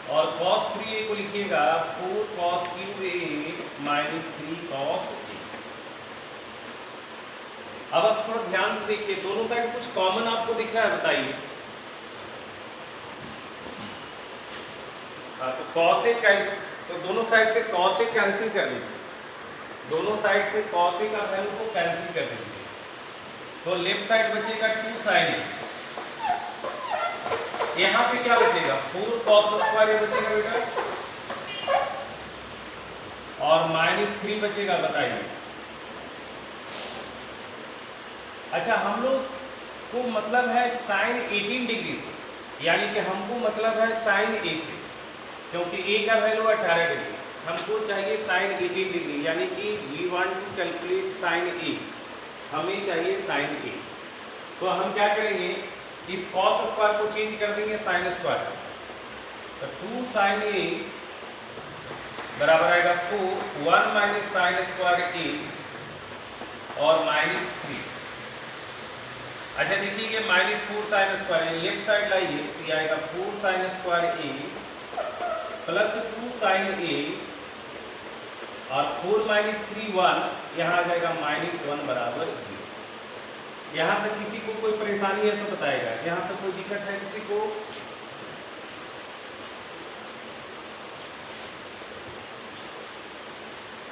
और cos 3a को लिखिएगा 4 cos cube a minus 3 cos a। अब आप थोड़ा ध्यान से देखिए, दोनों साइड कुछ कॉमन आपको दिख रहा है, बताइए। हाँ, तो cos a तो दोनों साइड से cos a कैंसिल कर दीजिए, दोनों साइड से cos a का वैल्यू को कैंसिल कर दीजिए, तो लेफ्ट साइड बचेगा 2 sin a। यहाँ पे क्या बचेगा 4 cos स्क्वायर a बचेगा बेटा, और माइनस 3 बचेगा, बताइए। अच्छा, हम लोग को मतलब है साइन 18 डिग्री से, यानी कि हमको मतलब है साइन ए से, क्योंकि ए का वैल्यू 18 डिग्री, हमको चाहिए साइन 18 डिग्री, यानी कि we want to calculate sine A, हमें चाहिए साइन ए। तो हम क्या करेंगे, इस cos स्क्वायर को चेंज कर देंगे साइन स्क्वायर, तो 2 sin a बराबर आएगा 4, 1 माइनस साइन स्क्वायर a और माइनस 3। अच्छा देखिए, ये माइनस 4 साइन स्क्वायर है, लेफ्ट साइड लाइए तो ये आएगा 4 sine square a plus 2 sine a और 4 माइनस 3 1, यहाँ आ जाएगा माइनस 1 बराबर 0। यहाँ तक किसी को कोई परेशानी है तो बताएगा, यहाँ तक कोई दिक्कत है किसी को?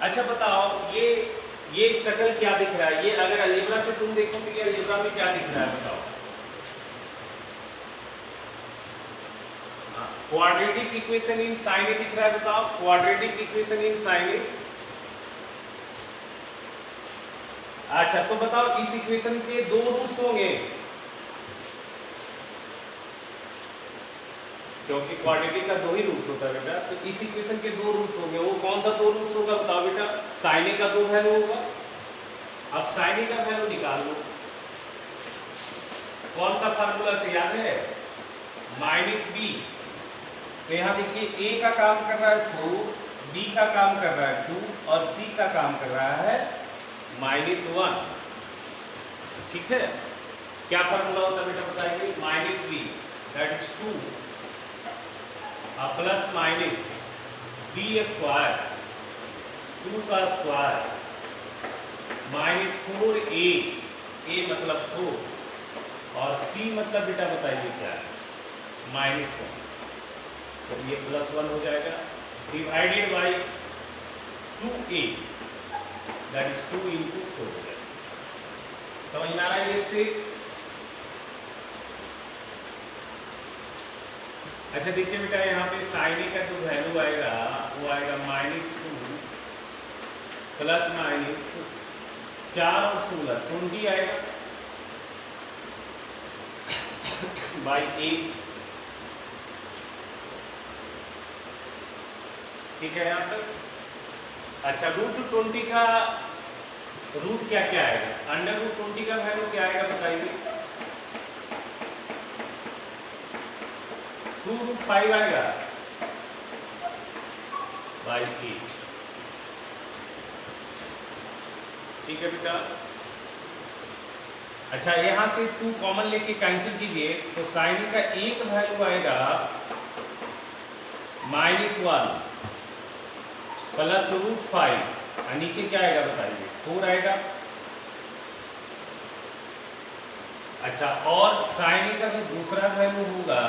अच्छा बताओ, ये सर्कल क्या दिख रहा है? ये अगर अलजेब्रा से तुम देखो तो ये अलजेब्रा में क्या दिख रहा है, बताओ। क्वाड्रेटिक इक्वेशन इन साइन ए दिख रहा है, बताओ क्वाड्रेटिक इक्वेशन इन साइन ए। अच्छा तो बताओ, इस इक्वेशन के 2 रूट्स होंगे, क्योंकि क्वाड्रेटिक का 2 ही रूट्स होता है बेटा, तो इस इक्वेशन के 2 रूट्स होंगे। वो कौन सा 2 रूट्स होगा बताओ बेटा? साइन ए का 2 वैल्यू होगा। अब साइन ए का वैल्यू निकाल लो, कौन सा फार्मूला से याद है? Minus B. तो यहाँ देखिए, ए का काम कर रहा है 4, बी का काम कर रहा है 2 और सी का काम कर रहा है माइनस 1। ठीक है, क्या फार्मूला होता है बेटा बताइए? Minus B that is 2 plus minus B square 2 का स्क्वायर माइनस 4a, a मतलब 4 और c मतलब बेटा बताइए क्या है? माइनस 1। तो ये प्लस 1 हो जाएगा, divided by 2a that is 2 into 4 हो जाएगा। समझ में आ रहा है ये स्टेप? अच्छा देखिए बेटा, यहाँ पे साइन ए का जो वैल्यू आएगा वो आएगा माइनस 2 प्लस माइनस 4 और 16 20 आएगा बाई 8। ठीक है यहाँ तक? अच्छा, रूट 20 का रूट क्या क्या आएगा? अंडर रूट 20 का वैल्यू क्या आएगा बताइए? 2√5 आएगा बाई 8। ठीक है बेटा? अच्छा, यहाँ से 2 कॉमन लेके कैंसिल कीजिए, तो साइन का एक वैल्यू आएगा माइनस 1 प्लस √5 और नीचे क्या आएगा बताइए? 4 आएगा। अच्छा, और साइन का जो दूसरा वैल्यू होगा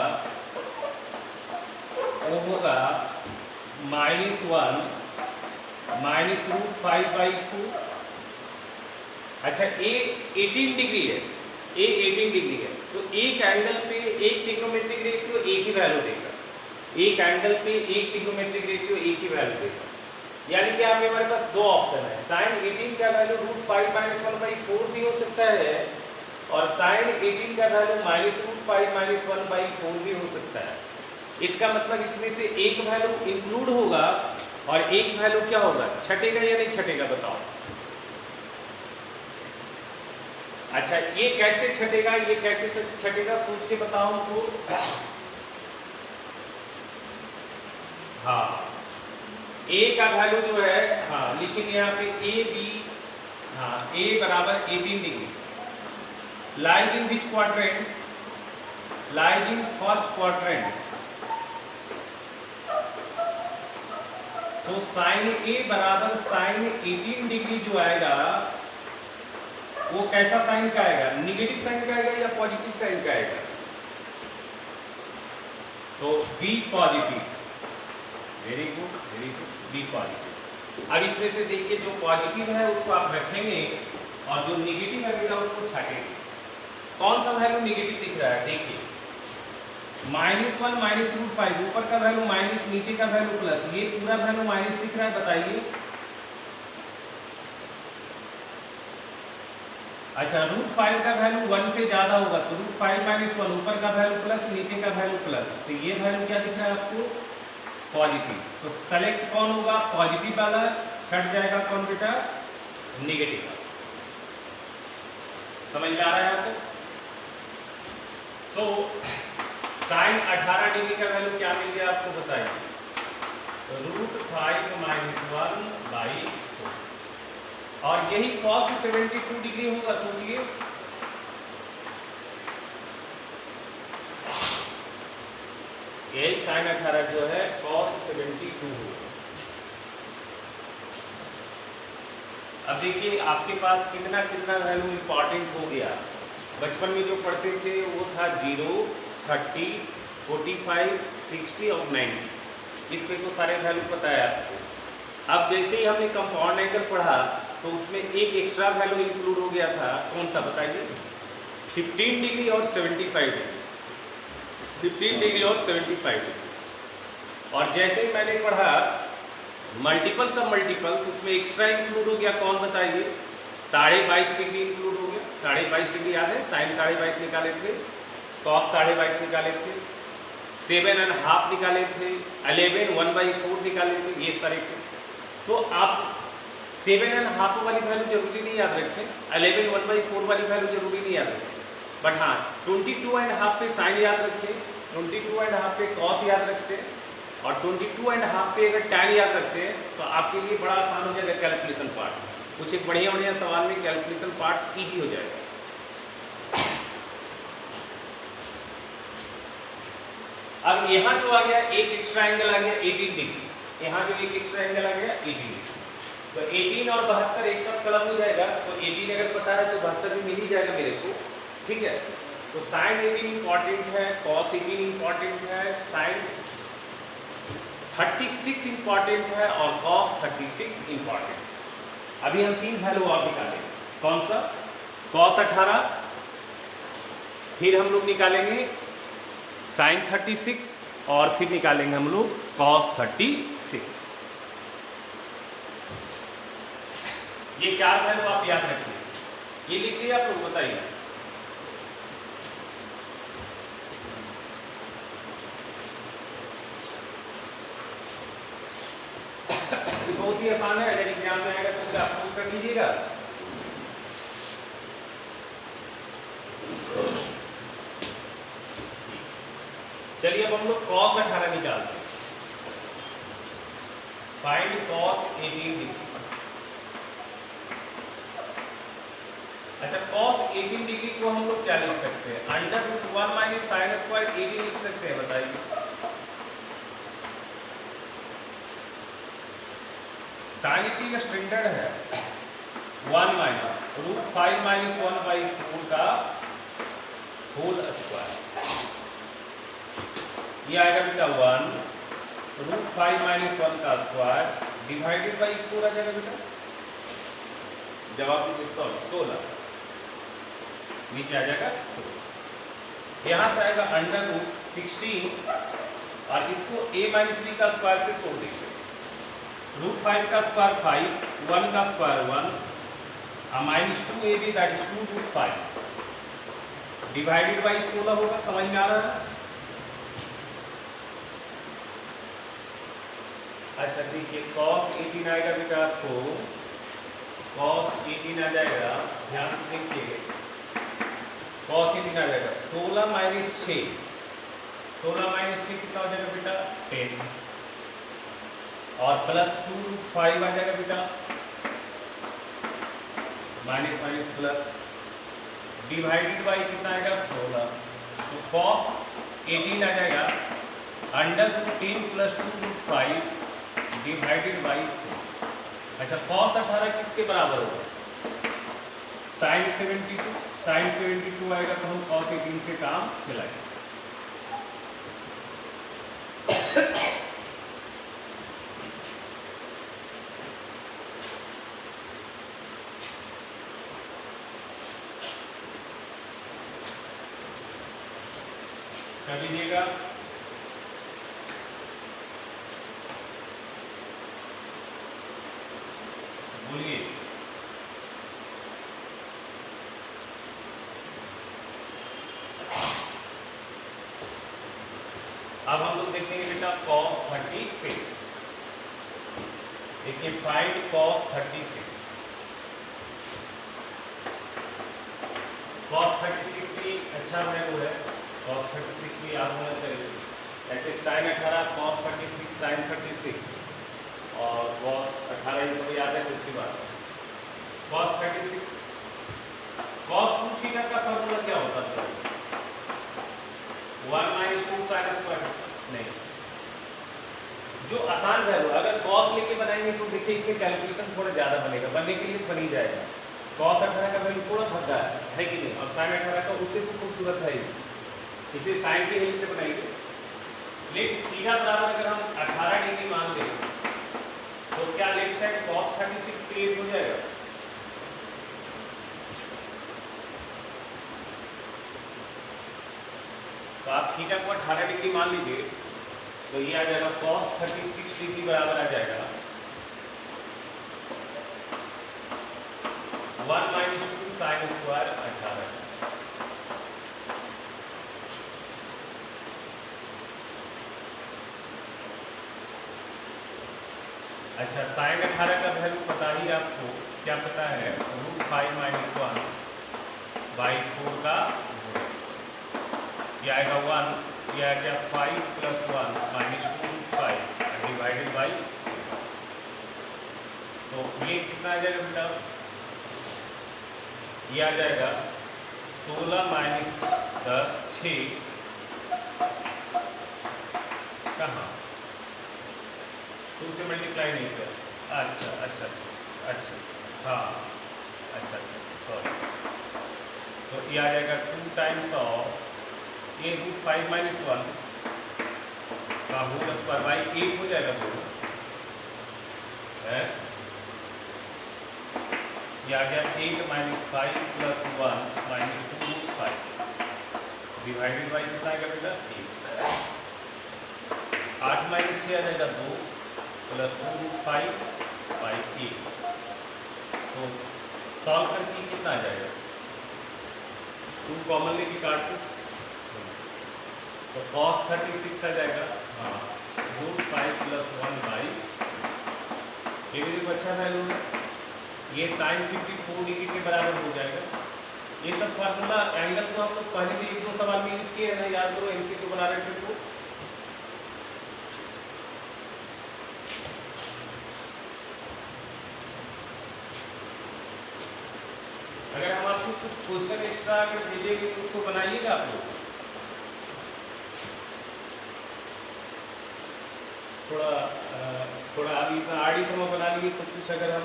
वो होगा माइनस 1 माइनस √5/4। अच्छा, ए 18 डिग्री है, ए 18 डिग्री है, तो एक एंगल पे एक ट्रिग्नोमेट्रिक रेशियो एक ही वैल्यू देगा, एक एंगल पे एक ट्रिग्नोमेट्रिक रेशियो एक ही वैल्यू देगा। यानी कि आप हमारे पास 2 ऑप्शन है, साइन 18 का वैल्यू √5-1/4 भी हो सकता है और साइन 18 का वैल्यू -√5-1/4 भी हो सकता है। इसका मतलब इसमें से एक वैल्यू इंक्लूड होगा और एक वैल्यू क्या होगा, छटेगा या नहीं छटेगा बताओ? अच्छा, ये कैसे छटेगा, ये कैसे छटेगा सोच के बताओ हमको। हाँ, ए का वैल्यू जो है, हाँ लिखेंगे यहाँ पे ए बी, हाँ ए बराबर 18 degree, lies in which quadrant? Lies in first quadrant. So sine A बराबर साइन 18 डिग्री जो आएगा वो कैसा साइन का आएगा, निगेटिव साइन का आएगा या पॉजिटिव साइन का आएगा? तो B positive, very good very good, B positive. अब इसमें से देखिए जो पॉजिटिव है उसको आप रखेंगे और जो निगेटिव लगेगा उसको छाटेंगे। कौन सा वैल्यू निगेटिव दिख रहा है? देखिए -1 -√5, ऊपर का वैल्यू माइनस, नीचे का वैल्यू प्लस, ये पूरा वैल्यू माइनस दिख रहा है, बताइए। अच्छा, √5 का वैल्यू 1 से ज्यादा होगा तो √5 - 1, ऊपर का वैल्यू प्लस, नीचे का वैल्यू प्लस, तो ये वैल्यू क्या दिख रहा है आपको? पॉजिटिव। तो सेलेक्ट कौन होगा? पॉजिटिव वाला। छट जाएगा कौन बेटा? नेगेटिव वाला। समझ में आ रहा है आपको? सो साइन 18 डिग्री का वैल्यू क्या मिल गया आपको, बताइए? √5 - 1/4, और यही cos 72 डिग्री होगा, सोचिए। यही साइन 18 जो है cos 72 होगा। अब देखिए आपके पास कितना कितना वैल्यू इंपॉर्टेंट हो गया। बचपन में जो पढ़ते थे वो था 0, 30, 45, 60 और 90। इस पे तो सारे वैल्यू पता है आपको। अब जैसे ही हमने कंपाउंड एंगल पढ़ा तो उसमें एक एक्स्ट्रा वैल्यू इंक्लूड हो गया था, कौन सा बताइए? 15 डिग्री और 75 डिग्री, 15 डिग्री और 75 डिग्री। और जैसे ही मैंने पढ़ा मल्टीपल सब मल्टीपल, तो उसमें एक्स्ट्रा इंक्लूड हो गया, कौन बताइए? 22.5 डिग्री इंक्लूड हो गया। 22.5 डिग्री याद है, साइन 22.5 निकाले थे, कॉस 22.5 निकाले थे, 7.5 निकाले थे, 11 1/4 निकाले थे, ये सारे थे। तो आप 7.5 वाली वैल्यू जरूरी नहीं याद रखें, 11 1/4 वाली वैल्यू जरूरी नहीं याद रखें, बट हाँ 22.5 पे साइन याद रखें, 22.5 पे कॉस याद रखते हैं, और 22.5 पे अगर tan याद रखते हैं तो आपके लिए बड़ा आसान हो जाएगा कैलकुलेशन पार्ट। कुछ एक बढ़िया बढ़िया सवाल में कैलकुलेशन पार्ट इजी हो जाएगा। अब यहाँ जो आ गया एक एक्स्ट्रा एंगल आ गया 18 डिग्री, यहाँ जो एक एक्स्ट्रा एंगल आ गया 18 डिग्री, तो 18 और 72 एक साथ क्लब हो जाएगा। तो 18 अगर पता है तो 72 भी मिल ही जाएगा मेरे को, ठीक है। तो साइन 18 इंपॉर्टेंट है, कॉस 18 इंपॉर्टेंट है, साइन 36 इंपॉर्टेंट है और cos 36 इंपॉर्टेंट। अभी हम 3 वैल्यू और निकालेंगे। कौन सा? cos 18, फिर हम लोग निकालेंगे sin 36 और फिर निकालेंगे हम लोग cos 36। ये 4 वैल्यू आप याद रखिए। ये लिख लिया आप लोग, बताइए। बहुत ही आसान है, अगर एग्जाम में आएगा तो आप प्रूव कर लीजिएगा। चलिए अब हम लोग cos 18 निकालते हैं। Find cos 18 degree. अच्छा, cos 18 डिग्री को हम लोग क्या लिख सकते हैं? √1 - sin स्क्वायर 18 लिख सकते हैं, बताइए। साइन 18 का स्टैंडर्ड है 1 - √5 - 1/4 का होल स्क्वायर। ये आएगा बेटा 1, √5 - 1 का स्क्वायर डिवाइडेड बाई 4 आ जाएगा बेटा। जवाब 16, नीचे आ जाएगा 16। यहाँ से आएगा √16 और इसको a - b का स्क्वायर से तोड़ देंगे। √5 का स्क्वायर 5, 1 का square 1, -2ab that is 2√5 divided by 16 होगा। समझ में आ रहा है? अच्छा देखिए, cos 18 आएगा बेटा आपको, cos 18 आ जाएगा, ध्यान से देखिए, cos 18 आ जाएगा 16 - 6, 16 - 6 कितना हो जाएगा बेटा? 10, और प्लस 2√5 आ जाएगा बेटा, minus minus plus, divided by कितना आएगा? 16। तो cos 18 आ जाएगा √10 + 2√5 डिवाइडेड बाई 4। अच्छा cos 18 किसके बराबर होगा? sin 72। sin 72 आएगा तो हम cos 18 से काम चलाएंगे। कर लीजिएगा। बोलिए। अब हम लोग देखेंगे बेटा cos 36। देखिए फाइंड cos 36। cos 36 भी अच्छा वैल्यू है, cos 36 भी याद होना चाहिए। ऐसे sin 18 cos 36 sin 36 और cos 18 ये सब याद है तो अच्छी बात है। cos 36 cos 2 थीटा का फॉर्मूला क्या होता था? 1 - 2 sin स्क्वायर। नहीं, जो आसान वैल्यू अगर cos लेके बनाएंगे तो देखिए इसमें कैलकुलेशन थोड़ा ज़्यादा बनेगा, बनने के लिए बन ही जाएगा। cos 18 का वैल्यू थोड़ा भद्दा है कि नहीं, और sin 18 का उससे तो खूबसूरत है ही, इसे sin की हेल्प से बनाएंगे। लेकिन थीटा बराबर अगर हम 18 डिग्री मान लें तो क्या लेफ्ट साइड cos 36 क्रिएट हो जाएगा? तो आप थीटा को 18 डिग्री मान लीजिए तो ये आ जाएगा cos 36 डिग्री बराबर आ जाएगा 1 - 2 sin स्क्वायर 18। अच्छा sin 18 का वैल्यू पता ही आपको, क्या पता है? √5 - 1 बाई 4 का ये आएगा 1, ये आ गया 5 + 1 - 2 5 डिवाइडेड बाई। तो ये कितना आ जाएगा बेटा? ये आ जाएगा 16 - 10 6 कहाँ 2 से मल्टीप्लाई नहीं किया। अच्छा अच्छा अच्छा अच्छा हाँ अच्छा अच्छा सॉरी। तो ये आ जाएगा 2 टाइम्स ऑफ ये √5 - 1 का होल स्क्वायर बाई 8 हो जाएगा दोनों है। ये आ गया 8 - 5 + 1 - 2 √5 डिवाइडेड बाई कितना आएगा बेटा? 8 - 6 आ जाएगा 2 + 2 √5 बाई 8। तो सॉल्व करके कितना आ जाएगा? 2 कॉमन लेके काट दो तो cos 36 आ जाएगा हाँ √5 + 1 बाई ये भी अच्छा वैल्यू है। ये sin 54 डिग्री के बराबर हो जाएगा। ये सब फार्मूला एंगल तो हम लोग पहले भी 1-2 सवाल में यूज किए हैं, याद करो एमसीक्यू बना रहे थे तो। अगर हम आपको कुछ क्वेश्चन एक्स्ट्रा अगर भेजेंगे तो उसको बनाइएगा आप लोग। थोड़ा अभी इतना आड़ी समय बना लिए तो कुछ अगर हम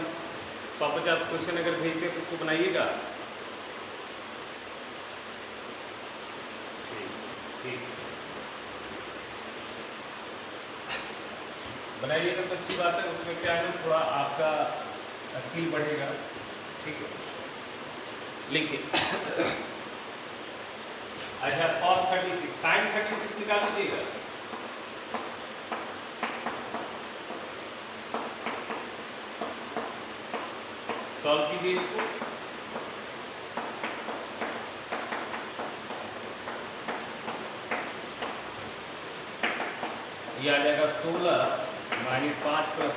150 क्वेश्चन अगर भेजते हैं तो उसको बनाइएगा। ठीक बनाइएगा तो अच्छी बात है, उसमें क्या है थोड़ा आपका स्किल बढ़ेगा। ठीक है लिखिए। अच्छा cos 36 sin 36 निकाल लीजिएगा। सॉल्व कीजिए इसको। ये आ जाएगा 16 - 5 +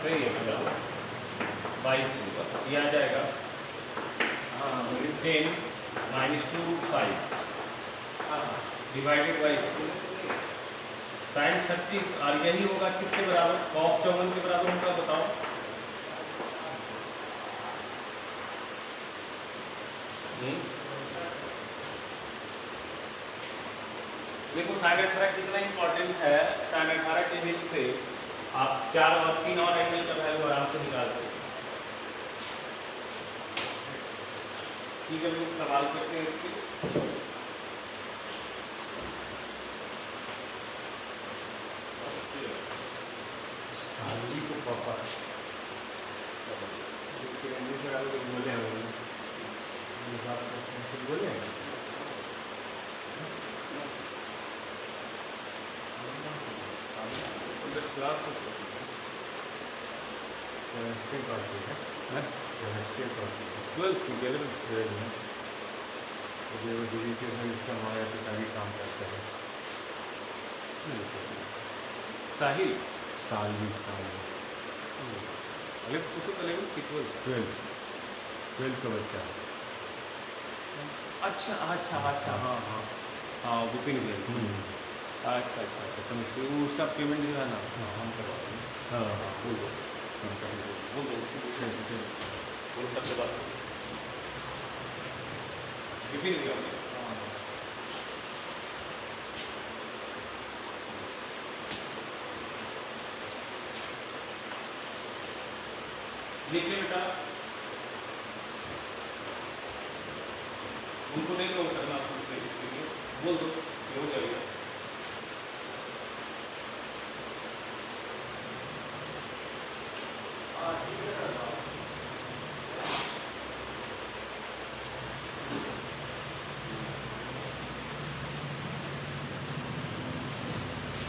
सही है बेटा 22 होगा। ये आ जाएगा 10 - 2 5 डिवाइडेड बाई sin 36 और यही होगा किसके बराबर? cos 54 के बराबर होगा, बताओ। देखो साइन 18 कितना इंपॉर्टेंट है। साइन 18 के हेल्प से आप 4 और 3 और एंगल का वैल्यू आराम से निकाल सकते हैं। ठीक है, लोग सवाल करते हैं इसके। साहिल पूछो पहले ट्वेल्थ का बच्चा। अच्छा अच्छा अच्छा, हाँ हाँ हाँ, विपिन भैया। अच्छा अच्छा अच्छा, केमिस्ट्री उसका पेमेंट जो है ना हम करवा देंगे। हाँ हाँ, बोल दो बोल सबसे बात विपिन भैया। लिख ले बेटा, उनको नहीं लो करना, इसके लिए बोल दो, ये हो जाएगा।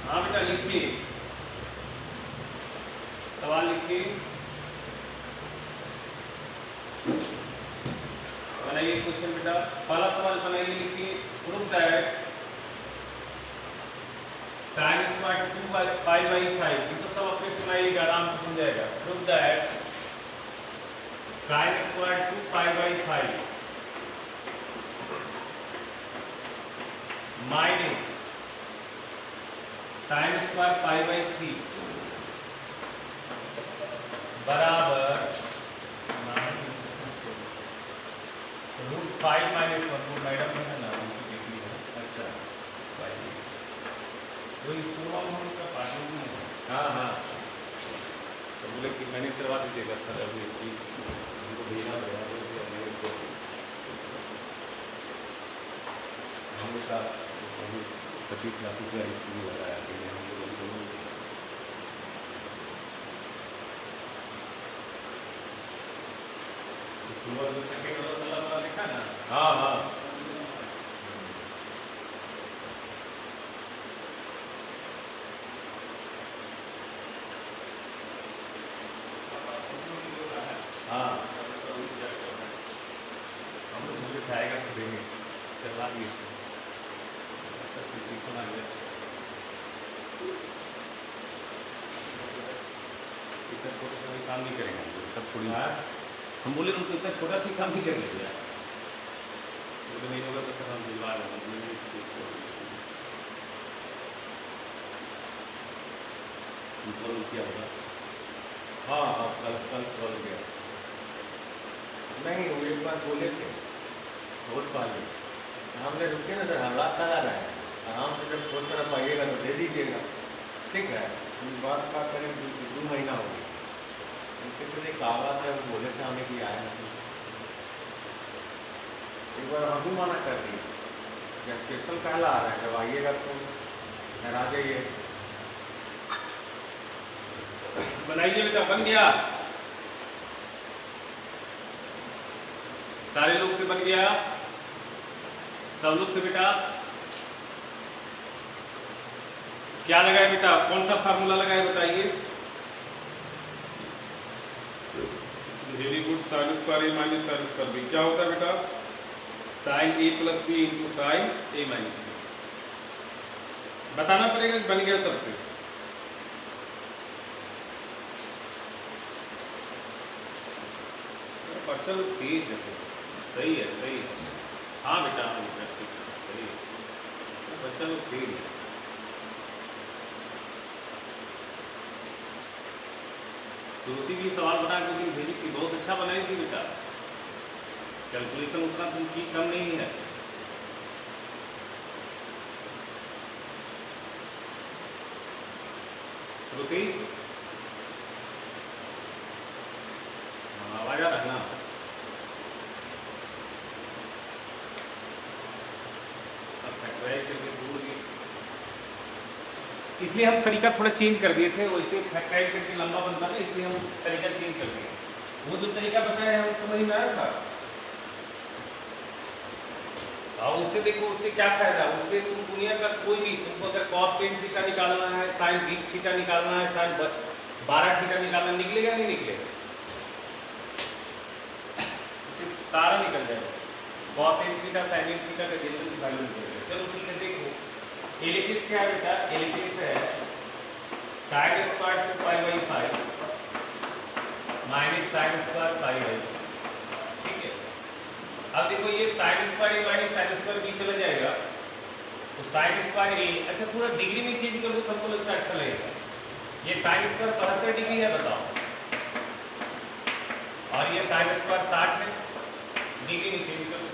हाँ बेटा लिखिए, सवाल लिखिए, बनाइए क्वेश्चन बेटा। पहला सवाल बनाइए, लिखिए prove that sine square 2 pi by 5, ये सब अपने सुनाइएगा, आराम से बन जाएगा। Prove that sine square 2 pi by 5 minus sine square pi by 3 बराबर √5 माइनस 1। वो मैडम है ना, उनकी बेटी है। अच्छा, वो स्कूल में हम उनका पार्टनर नहीं है। हाँ हाँ, तो बोले कि मैंने करवा दीजिएगा सर, अभी उनको भेजना पड़ेगा को हम लोग का 25 लाख रुपया स्कूल लगाया कि हम लोग स्कूल में सेकेंड वाला लिखा ना। हाँ हाँ, हाँ हम लोग मुझे खाएगा तो देंगे, करवा दिए। अच्छा सिचुएशन आ गया, इतना छोटा सा भी काम नहीं करेंगे सब थोड़ी। हम बोले उनको इतना छोटा सा काम नहीं करेंगे यार, तो नहीं होगा तो सर हम दिलवा देंगे। क्या होगा? हाँ हाँ, कल कल गया नहीं, वो एक बार बोले थे बहुत पहले, हमने रुके ना सर, रात लगा रहा है, आराम से जब फोन तरफ आइएगा तो दे दीजिएगा। ठीक है, बात का करीब 2 महीना हो गया, उनके फिर एक कागज है, वो बोले थे हमें कि आया नहीं। एक बार हम भी मना कर दिए, या स्पेशल कहला आ रहा है, जब आइएगा तो घर आ जाइए। बनाइए बेटा, बन गया, सारे लोग से बन गया, सब लोग से बेटा। क्या लगाए बेटा, कौन सा फार्मूला लगाए बताइए। वेरी गुड, साइन स्क्वायर ए माइनस साइन स्क्वायर बी क्या होता है बेटा, साइन ए प्लस बी इंटू साइन ए माइनस बी। बताना पड़ेगा कि बन गया सबसे। बच्चा लोग तेज है, सही है सही है। हाँ बेटा, हाँ बेटा ठीक है, सही है, बच्चा लोग तेज है। श्रुति भी सवाल बना के भेजी थी, बहुत अच्छा बनाई थी बेटा, कैलकुलेशन उतना तुम की कम नहीं है। श्रुति, आवाज आ रहा है ना? इसलिए हम तरीका थोड़ा चेंज कर दिए थे, वैसे फैक्टराइज करके लंबा बनता है, इसलिए हम तरीका चेंज कर दिए। वो जो तरीका बताया है वो समझ में आया था? और उससे देखो, उससे क्या फायदा, उससे तुम दुनिया का कोई भी, तुमको अगर cos 10 थीटा निकालना है, sin 20 थीटा निकालना है, sin 12 थीटा निकालना, निकलेगा नहीं निकलेगा? उससे सारा निकल जाएगा। cos 8 थीटा sin 8 थीटा का जनरल वैल्यू निकलेगा। चलो ठीक है, देखो LHS क्या है बेटा? LHS है sin square 2π/5 minus sin square π/, ठीक है। अब देखो ये sin square a minus sin square b चला जाएगा, तो sin स्क्वायर a, अच्छा थोड़ा डिग्री में चेंज कर दो तो हमको लगता है अच्छा लगेगा। ये sin स्क्वायर 72 डिग्री है, बताओ, और ये sin स्क्वायर 60 है, डिग्री में चेंज करो।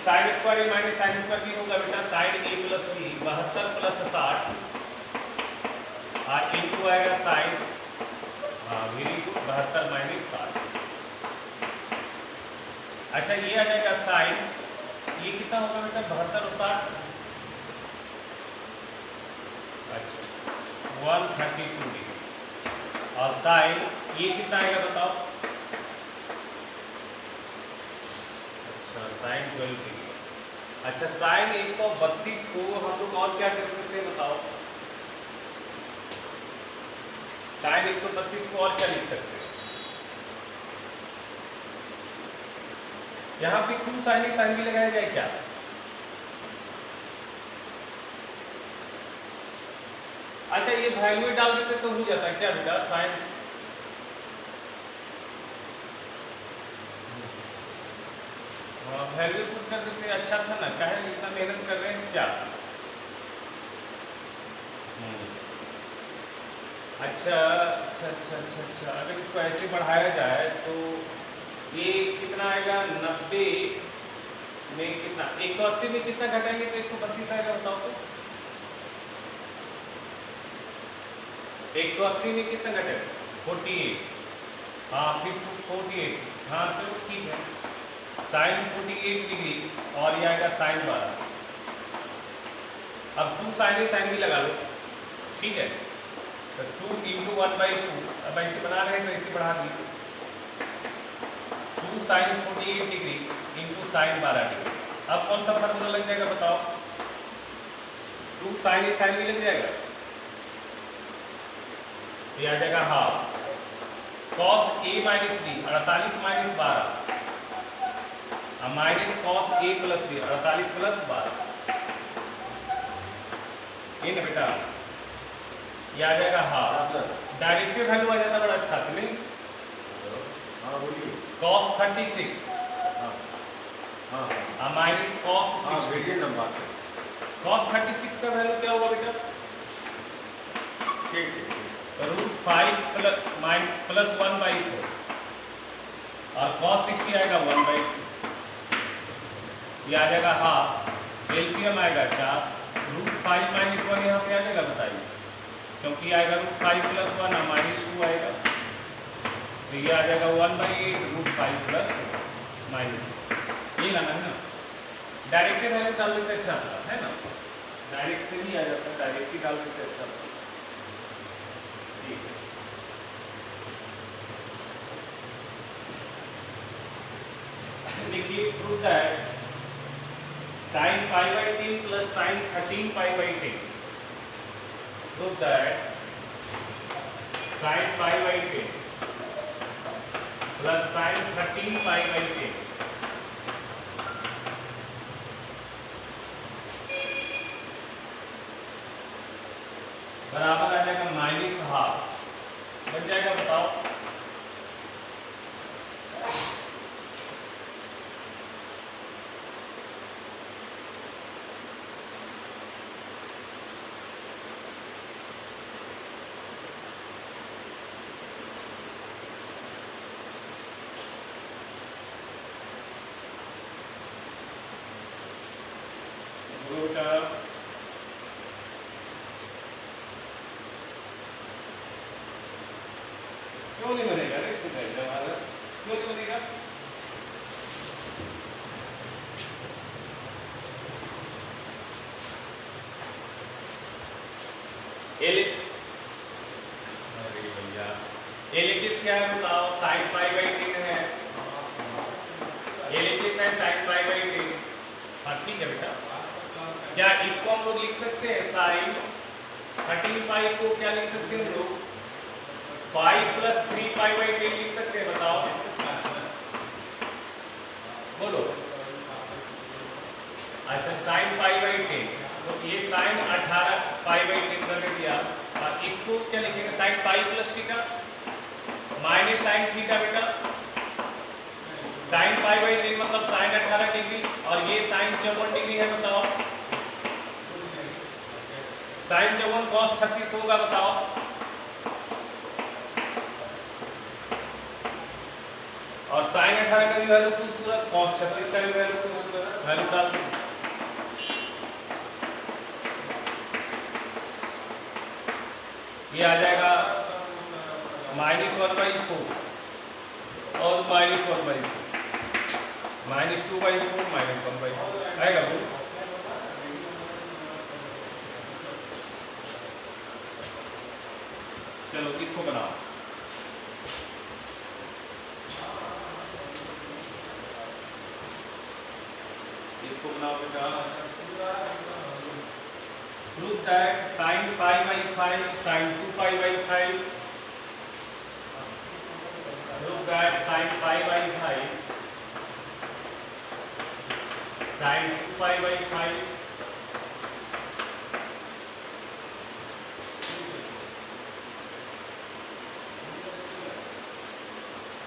sin square a minus sin square b होगा बेटा sin a plus b 72 plus 60 और इनटू आएगा sin, हाँ वेरी गुड, 72 माइनस 60। अच्छा ये आ जाएगा sin, ये कितना होगा बेटा? 72 और 60, अच्छा 132 डिग्री। और sin ये कितना आएगा बताओ? अच्छा sin 12 डिग्री। अच्छा sin 132 को हम लोग और क्या कर सकते हैं बताओ? sin 132 को और क्या लिख सकते हैं? यहाँ पे 2 sin a sin b लगाया जाए क्या? अच्छा ये वैल्यू डाल देते तो हो जाता है क्या बेटा? sin, वैल्यू पुट कर देते, अच्छा था ना, काहे इतना मेहनत कर रहे हैं क्या? अच्छा अच्छा अच्छा अच्छा अच्छा, अगर इसको ऐसे बढ़ाया जाए तो ये कितना आएगा? 90 में कितना, 180 में कितना घटाएंगे तो 132 आएगा, बताओ तो। 180 में कितना घटेगा? 48, हाँ फिर 48, हाँ चलो ठीक है, sin 48 डिग्री और ये आएगा sin 12। अब 2 sin a sin b लगा लो, ठीक है, तो 2 इंटू 1/2, अब ऐसे बना रहे हैं तो ऐसे बढ़ा दिए, 2 sin 48 degree into sin 12 degree. अब कौन सा फार्मूला लग जाएगा बताओ? 2 sin a sin b लग जाएगा, ये आ जाएगा half cos a minus b 48 minus 12 minus cos a plus b 48 plus 12, ये ना बेटा, ये आ जाएगा हाफ। डायरेक्टिव वैल्यू आ जाता बड़ा अच्छा से, नहीं? हाँ बोलिए। cos 36 माइनस cos 60, cos 36 का वैल्यू क्या होगा बेटा? ठीक है, √5 प्लस 1/4 और cos 60 आएगा 1/2, ये आ जाएगा हाफ, एलसीएम आएगा 4, √5 माइनस 1 यहाँ पे आ जाएगा, बताइए, क्योंकि आएगा √5 प्लस 1 माइनस 2 आएगा, तो ये आ जाएगा 1/8 √5 प्लस माइनस 1, ये लाना है ना। डायरेक्ट वैल्यू डाल देते अच्छा था, है ना, डायरेक्ट से नहीं आ जाता, डायरेक्ट ही डाल देते अच्छा था, ठीक है। देखिए prove that sin π/10 plus sin 13 π/10, prove that sin π/10 plus sin 13 π/10 बराबर आ जाएगा -12 बन जाएगा, बताओ। स्लोली बनेगा रे, स्लोली बनेगा। अरे भैया LHS क्या है बताओ? साइन पाई बाई 10 है। LHS है साइन पाई बाई 10। हाँ ठीक है बेटा। क्या इसको हम लोग लिख सकते हैं साइन 13 पाई को क्या लिख सकते हैं हम लोग? पाई प्लस 3 पाई बाई 10 लिख सकते हैं, बताओ बोलो। अच्छा साइन पाई बाई 10, तो ये साइन 18 पाई बाई 10 कर दिया। और इसको क्या लिखेंगे? Sine pi plus theta minus sine theta बेटा। साइन पाई बाई 10 मतलब साइन 18 डिग्री, और ये साइन 54 डिग्री है, बताओ। साइन 54 कॉस 36 होगा, बताओ। और साइन 18 का भी वैल्यू खूबसूरत, कॉस 36 का भी वैल्यू खूबसूरत, वैल्यू डाल दो। ये आ जाएगा -1/4 और -1/4, -2/4 -1/4 आएगा वो। चलो इसको बनाओ। इसको बनाओ बेटा। Prove that sin pi by 5 sin 2π/5. Prove that sin pi by 5 sin 2π/5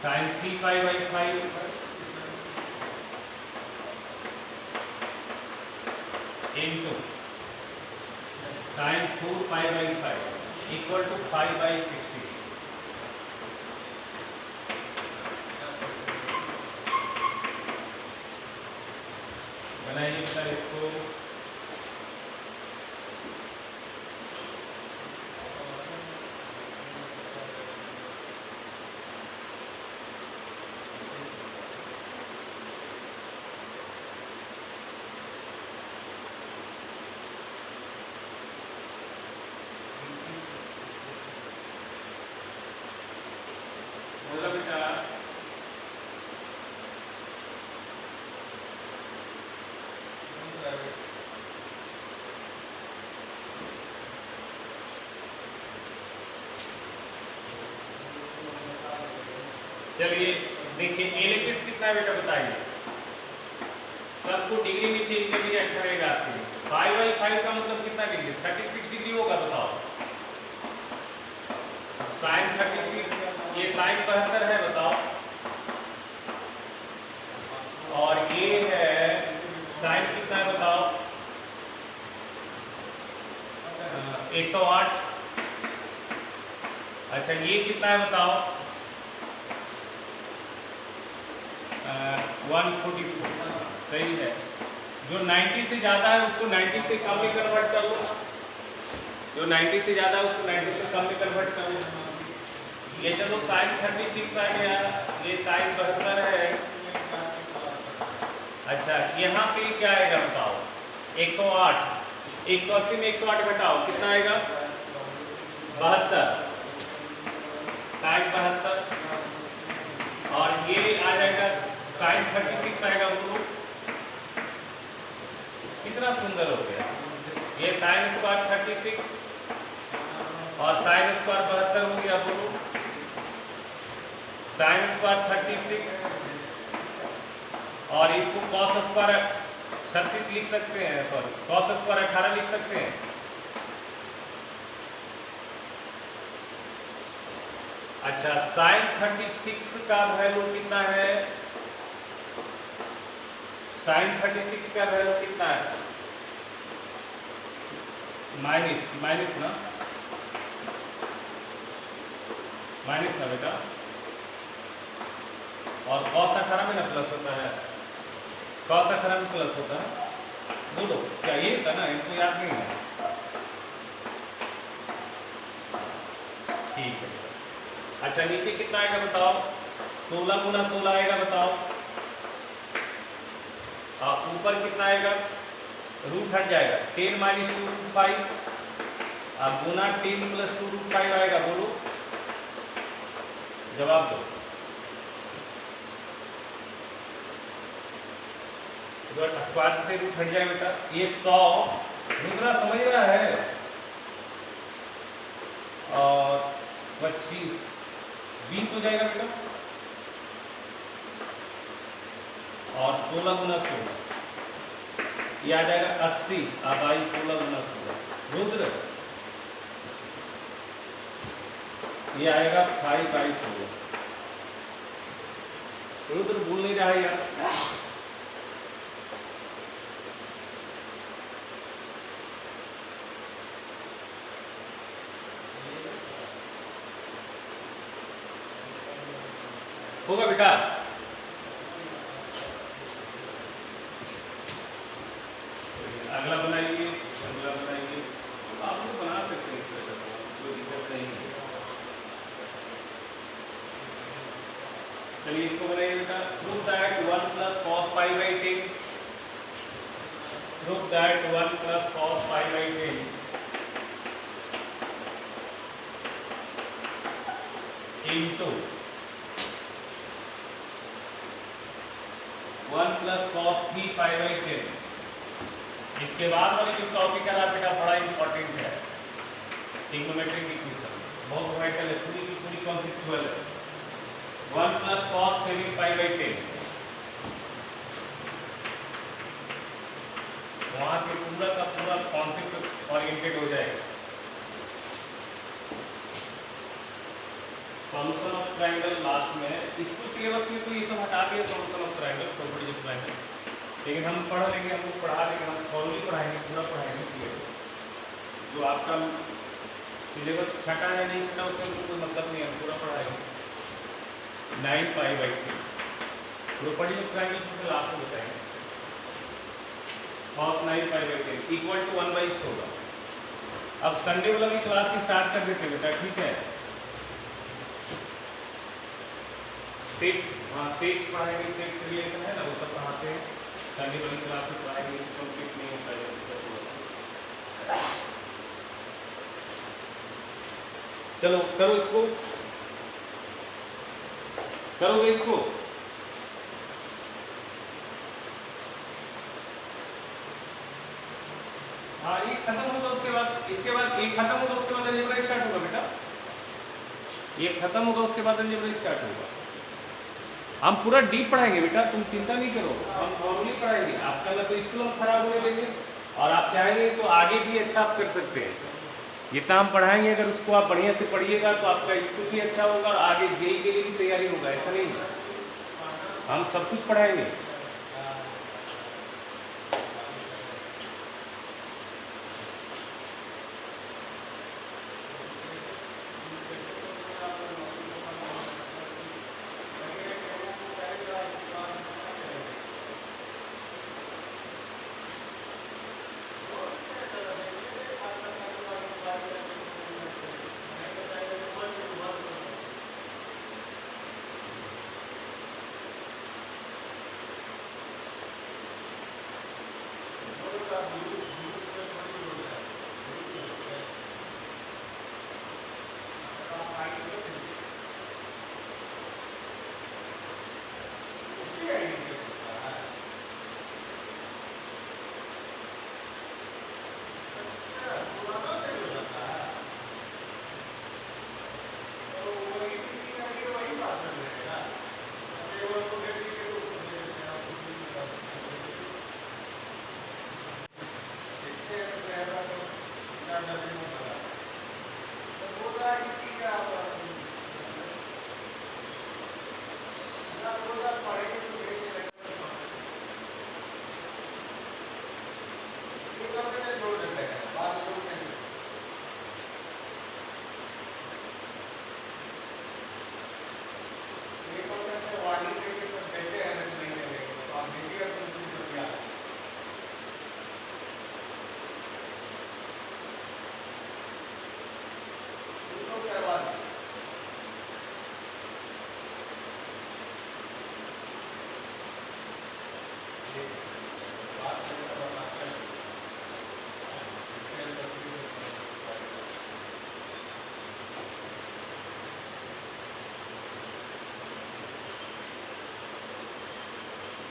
sin 3π/5 into sin 4π/5 equal to 5/60। बनाइए सर इसको। बोला बेटा। चलिए देखिए LHS कितना है बेटा बताइए। सबको डिग्री में चेंज कर लिया, अच्छा रहेगा आपके लिए। 5/5 का मतलब कितना डिग्री? 36 डिग्री होगा, बताओ। साइन 36, ये साइन 72 है, बताओ। और ये है साइन कितना है बताओ? 108। अच्छा ये कितना है बताओ? 144। सही है। जो 90 से ज़्यादा है उसको 90 से कम में कन्वर्ट कर लो। जो 90 से ज़्यादा है उसको 90 से कम में कन्वर्ट कर लो। ये चलो साइन 36 आ गया, ये साइन 72 है। अच्छा यहाँ पे क्या आएगा बताओ? 108, 180 में 108 घटाओ, कितना आएगा? 72, साइन 72। और ये आ जाएगा साइन 36 आएगा, बोलो कितना सुंदर हो गया। ये साइन स्क्वायर 36 और साइन स्क्वायर 72 हो गया, बोलो। साइन स्क्वायर 36 और इसको कॉस स्क्वायर 36 लिख सकते हैं, सॉरी कॉस स्क्वायर 18 लिख सकते हैं। अच्छा साइन 36 का वैल्यू कितना है? साइन 36 का वैल्यू कितना है? माइनस ना बेटा। और cos 18 में ना प्लस होता है, cos 18 में प्लस होता है। बोलो क्या ये था ना? इनको याद नहीं है? ठीक है। अच्छा नीचे कितना आएगा बताओ, 16 गुना 16 आएगा बताओ, और ऊपर कितना आएगा, रूट हट जाएगा, 10 माइनस 2 रूट 5, अब गुना 10 प्लस 2 रूट 5 आएगा, बोलो जवाब दो। स्क्वायर से रूट हट जाएगा बेटा, ये 100 रुद्रा समझ रहा है, और 25 20 हो जाएगा बेटा, और 16 गुना 16 ये आ जाएगा 80, अब आई 16 गुना 16 रुद्र ये आएगा 5 बाई 16। रुद्र भूल नहीं रहा है यार, होगा बेटा। अगला बनाइए, अगला बनाइए, आप लोग बना सकते हैं इस तरह से, कोई दिक्कत नहीं है। चलिए इसको बनाइए बेटा, prove that 1 plus cos pi by 10, prove that 1 plus cos pi by 10 into 1 plus cos 3 pi by 10। इसके बाद वाली जो टॉपिक है बेटा बड़ा इंपॉर्टेंट है, ट्रिग्नोमेट्रिक इक्वेशन, बहुत वाइटल है, पूरी की पूरी कॉन्सेप्चुअल है। 1 प्लस कॉस 7 पाई बाई 10, वहां से पूरा का पूरा कॉन्सेप्ट ओरिएंटेड हो जाएगा। सॉल्यूशन ऑफ ट्रायंगल लास्ट में, इसको सिलेबस में तो ये सब हटा दिया, solution of triangle, properties of triangle, लेकिन हम पढ़ लेंगे, हम लोग पढ़ा लेंगे, हम फॉर्मली पढ़ाएंगे, पूरा पढ़ाएंगे सिलेबस। जो आपका सिलेबस छटा है नहीं छटा उससे हमको कोई मतलब नहीं है, हम पूरा पढ़ाएंगे। 9 pi by 2 properties of triangle सबसे लास्ट में बताएंगे। cos 9 pi by 10 equal to 1/100 होगा। अब संडे वाला भी क्लास स्टार्ट कर देते बेटा, ठीक है। सेट, हाँ सेट्स पढ़ाएंगे, सेट्स रिलेशन है ना वो सब पढ़ाते हैं, संडे वाली क्लास में पढ़ाएंगे, कंप्लीट नहीं होता है। चलो करो इसको, करोगे इसको, हाँ ये खत्म होगा उसके बाद, इसके बाद एक खत्म होगा उसके बाद अलजेब्रा स्टार्ट होगा बेटा, ये खत्म होगा उसके बाद अलजेब्रा स्टार्ट होगा। हम पूरा डीप पढ़ाएंगे बेटा, तुम चिंता नहीं करो, हम फॉर्मली पढ़ाएंगे। आपका ना तो स्कूल हम खराब होने देंगे, और आप चाहेंगे तो आगे भी अच्छा आप कर सकते हैं। जितना हम पढ़ाएंगे अगर उसको आप बढ़िया से पढ़िएगा तो आपका स्कूल भी अच्छा होगा, और आगे जेई के लिए भी तैयारी होगा, ऐसा नहीं है, हम सब कुछ पढ़ाएंगे।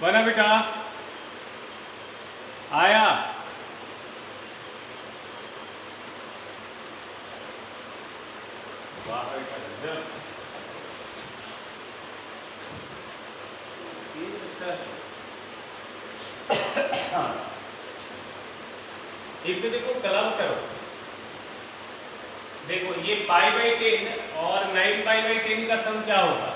बना बेटा, आया। बाहर का नजर। ये अच्छा है। हाँ, इसमें देखो कलम करो। देखो ये पाई बाई 10 और 9 पाई बाई 10 का सम क्या होगा?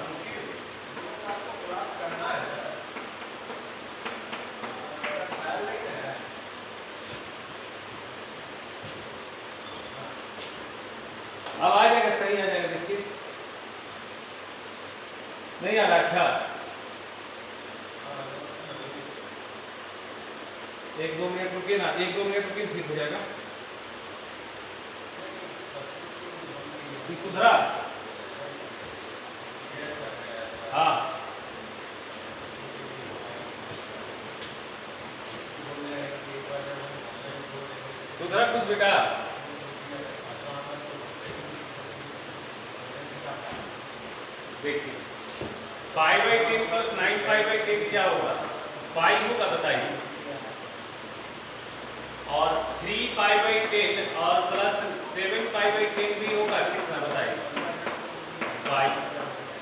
अब आ जाएगा, सही आ जाएगा। देखिए नहीं आ रहा। अच्छा, 1-2 मिनट रुकिए ना, 1-2 मिनट रुकिए, ठीक हो जाएगा। सुधरा? हाँ, सुधरा कुछ बेटा? देखिए 5/10 प्लस 9/10 क्या होगा? 5 होगा, बताइए। और 3/10 और प्लस 7/10 भी होगा, कितना बताइए? 5।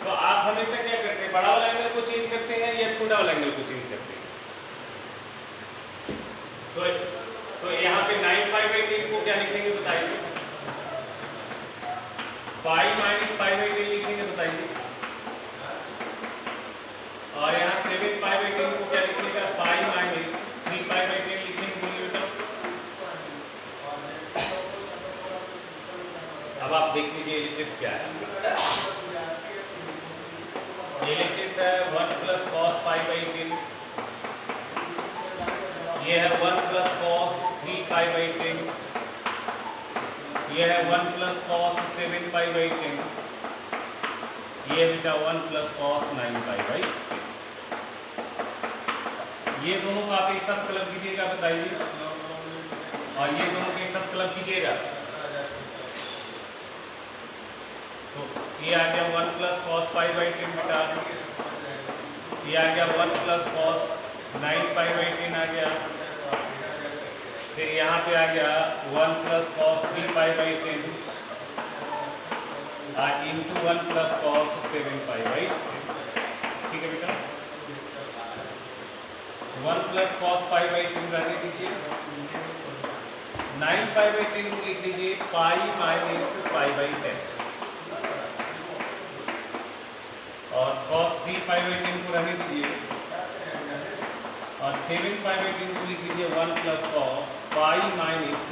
तो आप हमेशा क्या करते हैं, बड़ा वाला एंगल को चेंज करते हैं या छोटा वाला एंगल को चेंज करते हैं? तो यहाँ पे 9/10 को क्या लिखेंगे बताइए? 5 माइनस 5/10 लिखेंगे, बताइए। और यहाँ 7/10 को क्या लिखेगा? 5 माइनस 3/10 लिखेंगे, बोलिए बेटा। अब आप देख लीजिए एलएचएस क्या है। एलएचएस है 1 प्लस कॉस 5/10, ये है 1 प्लस कॉस 3/10, ये है 1 प्लस कॉस 7/10, ये बेटा 1 प्लस कॉस 9/10। ये दोनों को आप एक साथ क्लब कीजिएगा, बताइए। और ये दोनों को एक साथ क्लब कीजिएगा, तो ये आ गया 1 प्लस कॉस 5/10 बेटा। ये आ गया 1 प्लस कॉस 9/10 आ गया। फिर यहाँ पे आ गया 1 plus cos 3/10 into 1 plus cos 7/10। ठीक है बेटा, 1 प्लस कॉस 5/10 रहने दीजिए। 9/10 को लिख लीजिए पाई माइनस 5/10, और cos 3/10 को रहने दीजिए। और 7/10 को लिख लीजिए 1 प्लस कॉस पाई माइनस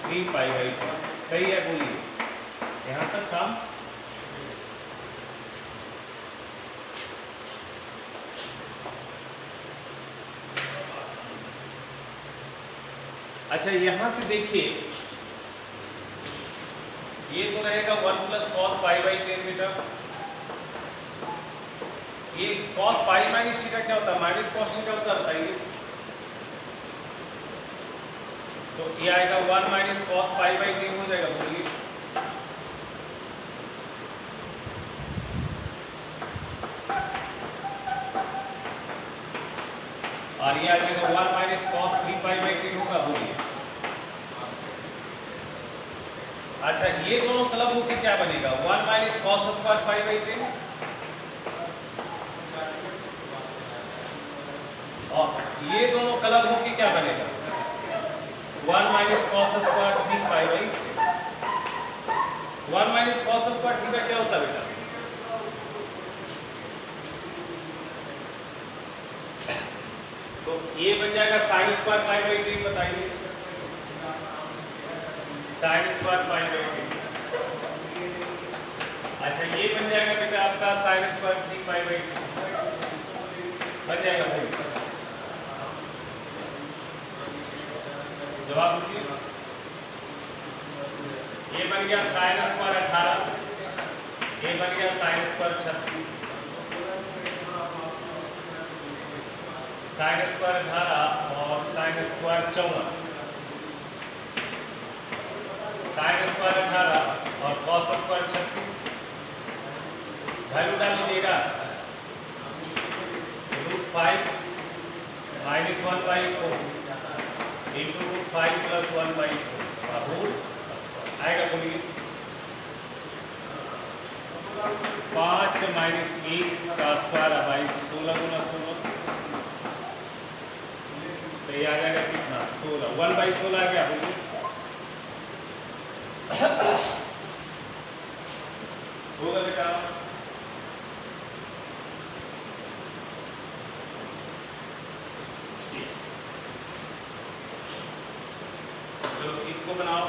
3/10। सही है, बोलिए। यहाँ तक काम। अच्छा, यहाँ से देखिए, ये तो रहेगा 1 प्लस कॉस 5/10 बेटा। ये कॉस पाई माइनस थीटा क्या होता है? माइनस कॉस थीटा होता है, बताइए। तो ये आएगा 1 माइनस कॉस 5/10 हो जाएगा, बोलिए। और ये आ जाएगा 1 माइनस कॉस 3/10 होगा, बोलिए। अच्छा, ये दोनों क्लब होकर क्या बनेगा? 1 माइनस कॉस स्क्वायर 5/10, और ये दोनों क्लब होकर क्या बनेगा? 1 minus cos square 3/10। 1 minus cos square theta क्या होता है बेटा? तो ये बन जाएगा साइन स्क्वायर 5/10, बताइए। Sine square 5/10। अच्छा, ये बन जाएगा बेटा आपका साइन स्क्वायर 3/10 बन जाएगा, बोलिए। जवाब दीजिए। ये बन गया साइन स्क्वायर 18, ये बन गया साइन स्क्वायर 36। साइन स्क्वायर 18 और साइन स्क्वायर 54। साइन स्क्वायर 18 और कॉस स्क्वायर 36। वैल्यू डाल लीजिएगा, √5 1/4 इंटू रूट 5 प्लस 1/4 का होल आएगा। बोलिए 5 माइनस 1 का स्क्वायर बाई 16 गुना 16 तो ये आ जाएगा कितना 16 1/16 आ गया। बोलिए होगा बेटा चलो इसको बनाओ।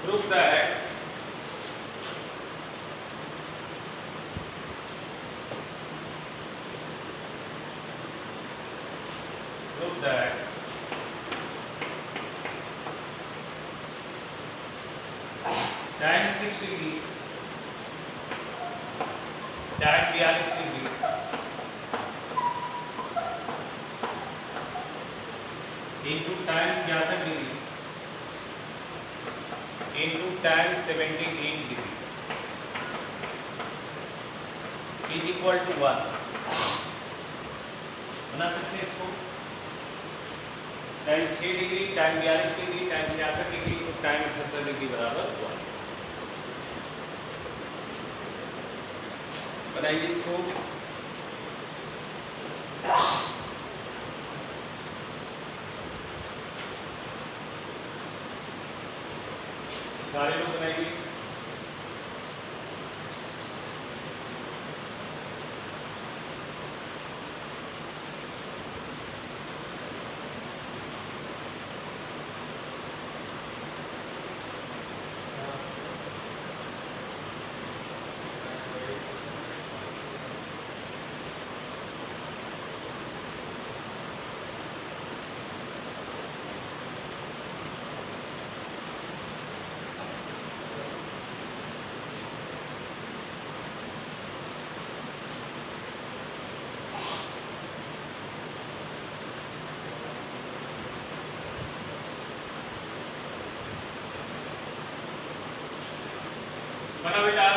Prove that tan 6 degree tan 42 degree into tan 66 degree into tan 78 degree is equal to 1 बना सकते हैं इसको। tan 6 degree tan 42 degree tan 66 degree तो tan 78 डिग्री बराबर 1 बनाइए इसको। सारे लोग बनाइए। बना बेटा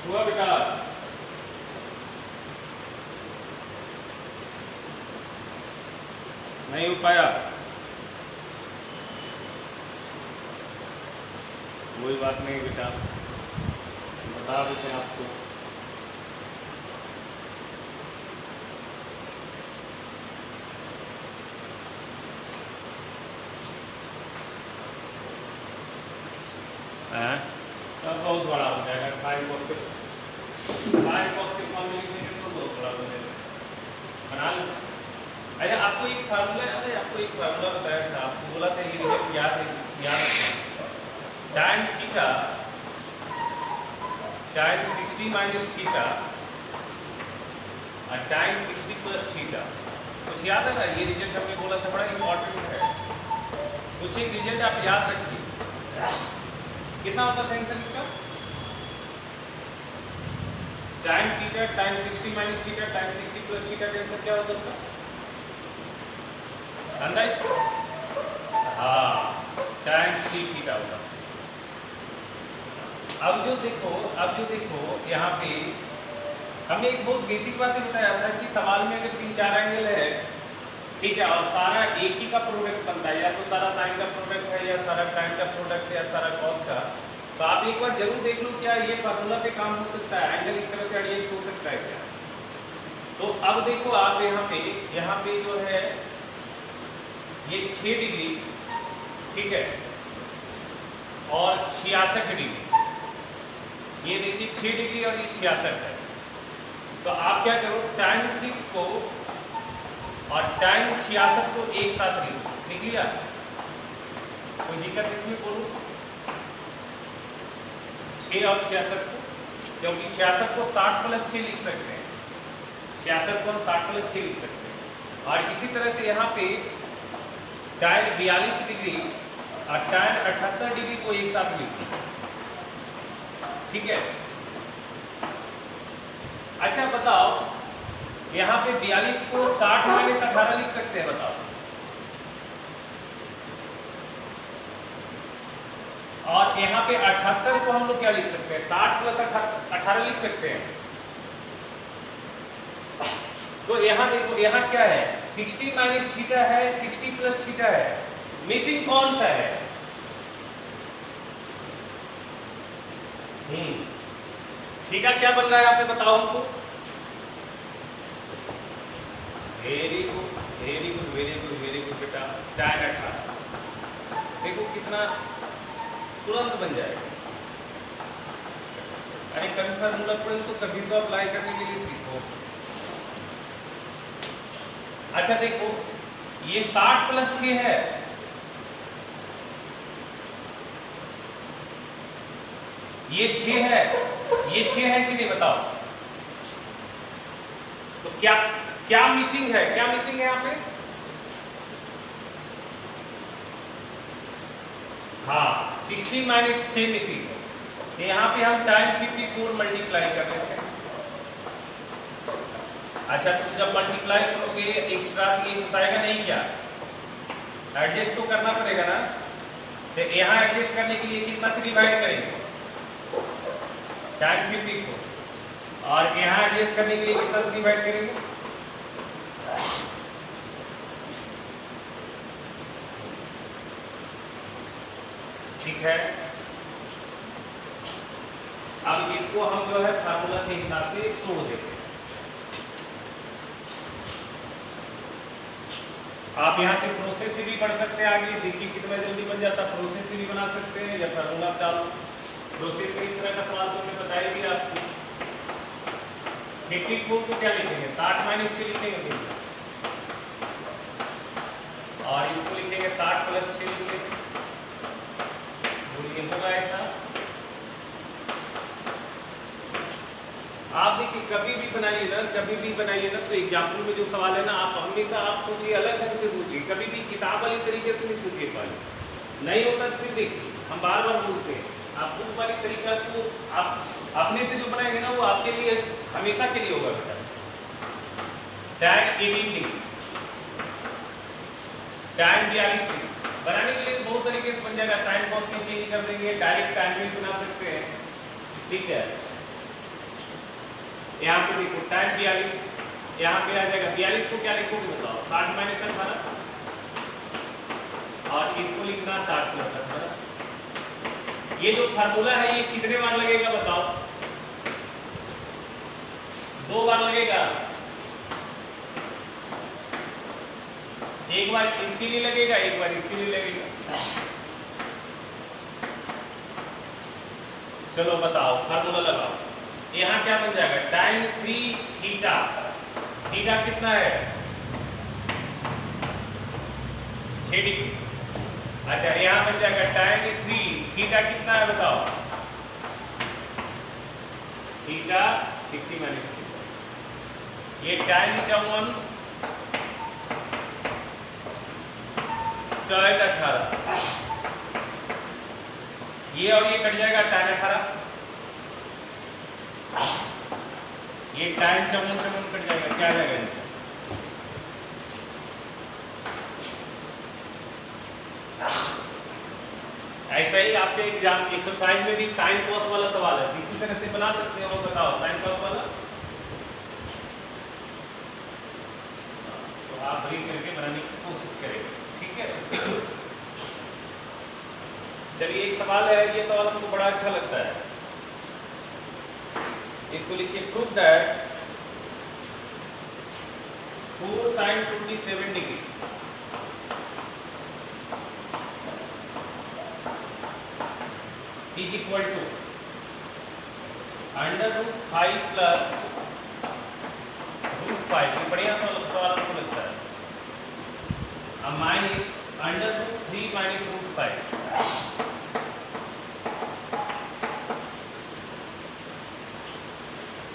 हुआ बेटा नहीं हो पाया कोई बात नहीं बेटा बता देते हैं आपको। तब बहुत बड़ा हो जाएगा 5 cos के कॉम्बिनेशन तो बहुत बड़ा हो जाएगा बना लो। अच्छा आपको एक फार्मूला याद है? आपको एक फार्मूला बताया था, आपको बोला था ये याद रखना tan theta tan 60 minus theta और tan 60 प्लस थीटा कुछ याद है ना? ये रिजल्ट हमने बोला था बड़ा इंपॉर्टेंट है। कुछ एक रिजल्ट आप याद रखिए। कितना होता था आंसर इसका? tan theta tan 60 minus theta tan 60 plus theta का आंसर क्या होता था? अंदाज? हाँ tan 3 थीटा होगा। अब जो देखो यहाँ पे हमने एक बहुत बेसिक बात बताया था कि सवाल में अगर 3-4 एंगल है ठीक है और सारा एक ही का प्रोडक्ट बनता है, या तो सारा साइन का प्रोडक्ट है या सारा टाइम का प्रोडक्ट है या सारा कॉस का, तो आप एक बार जरूर देख लो क्या ये फार्मूला पे काम हो सकता है, एंगल इस तरह से एडजस्ट हो सकता है क्या। तो अब देखो आप यहाँ पे जो है ये 6 डिग्री ठीक है और 66 डिग्री, ये देखिए 6 डिग्री और ये 66 है तो आप क्या करो, tan 6 को और tan 66 को एक साथ लिख लिया। कोई दिक्कत इसमें बोलो? 6 और 66 को, क्योंकि 66 को 60 प्लस 6 लिख सकते हैं, 66 को हम 60 प्लस 6 लिख सकते हैं। और इसी तरह से यहाँ पे tan 42 डिग्री और tan 78 डिग्री को एक साथ लिख, ठीक है। अच्छा बताओ, यहाँ पे 42 को 60 माइनस 18 लिख सकते हैं, बताओ। और यहाँ पे 78 को हम लोग क्या लिख सकते हैं, 60 प्लस 18 लिख सकते हैं। तो यहाँ देखो, यहाँ क्या है, 60 माइनस थीटा है, 60 प्लस थीटा है, मिसिंग कौन सा है? थीटा क्या बन रहा है यहाँ पे, बताओ हमको। Very good, very good, very good, very good बेटा, tan 18। देखो कितना तुरंत बन जाएगा। अरे कभी फार्मूला पढ़े तो कभी तो अप्लाई करने के लिए सीखो। अच्छा देखो, ये 60 प्लस 6 है, ये 6 है, ये 6 है कि नहीं, बताओ। तो क्या क्या मिसिंग है, क्या मिसिंग है यहाँ पे? हाँ, 60 माइनस 6 मिसिंग है। यहाँ पे हम tan 54 मल्टीप्लाई कर लेते हैं। अच्छा, तो जब मल्टीप्लाई करोगे एक्स्ट्रा ये कुछ आएगा नहीं, क्या एडजस्ट तो करना पड़ेगा ना। तो यहाँ एडजस्ट करने के लिए कितना से डिवाइड करेंगे, tan 54, और यहाँ एडजस्ट करने के लिए कितना से डिवाइड करेंगे, ठीक है। अब इसको हम जो है फार्मूला के हिसाब से तोड़ देते हैं। आप यहाँ से प्रोसेस से भी पढ़ सकते हैं, आगे देखिए कितना जल्दी बन जाता है। प्रोसेस से भी बना सकते हैं या फार्मूला डालो। प्रोसेस से इस तरह का सवाल तो मैं बताया भी आपको। 54 को क्या लिखेंगे, 60 माइनस 6 लिखेंगे, और इसको लिखेंगे 60 प्लस 6 लिखेंगे। बोलिए होगा ऐसा? आप देखिए कभी भी बनाइए ना, कभी भी बनाइए ना, तो एग्जाम्पल में जो सवाल है ना, आप हमेशा आप सोचिए, अलग ढंग से सोचिए, कभी भी किताब वाली तरीके से नहीं सोचिए। पहले नहीं होता तो फिर देखिए, हम बार बार बोलते हैं, आप बुक वाली तरीका को आप अपने से जो बनाएंगे ना, वो आपके लिए हमेशा के लिए होगा बेटा। tan 18 डिग्री, tan 42 डिग्री बनाने के लिए बहुत तरीके से बन जाएगा। साइन कॉस में चेंज कर देंगे, डायरेक्ट tan में बना सकते हैं, ठीक है। यहाँ पे देखो tan 42, यहाँ पे आ जाएगा 42 को क्या लिखोगे बताओ, 60 माइनस 18, और इसको लिखना 60 प्लस 18। ये जो फार्मूला है ये कितने बार लगेगा बताओ, 2 बार लगेगा। एक बार इसके लिए लगेगा, एक बार इसके लिए लगेगा। चलो बताओ, फार्मूला लगाओ। यहाँ क्या बन जाएगा, tan 3 थीटा, थीटा कितना है, 6 डिग्री। अच्छा, यहाँ बन जाएगा tan 3 थीटा कितना है बताओ, थीटा 60 माइनस थीटा। ये tan 54 tan 18, ये और ये कट जाएगा tan 18, ये tan 54 कट जाएगा, क्या आ जाएगा इससे, ऐसा ही आपके एग्जाम एक्सरसाइज में भी साइन कॉस वाला सवाल है, इसी तरह से बना सकते हो। वो बताओ साइन कॉस वाला, तो आप ब्रेक करके बनाने की कोशिश करेंगे, ठीक है। चलिए एक सवाल है, ये सवाल हमको बड़ा अच्छा लगता है, इसको लिखिए, prove that 4 sin 27 degree is equal to √5 plus 5, ये बढ़िया सवाल आपको लगता है। अब minus under root 3 minus root 5।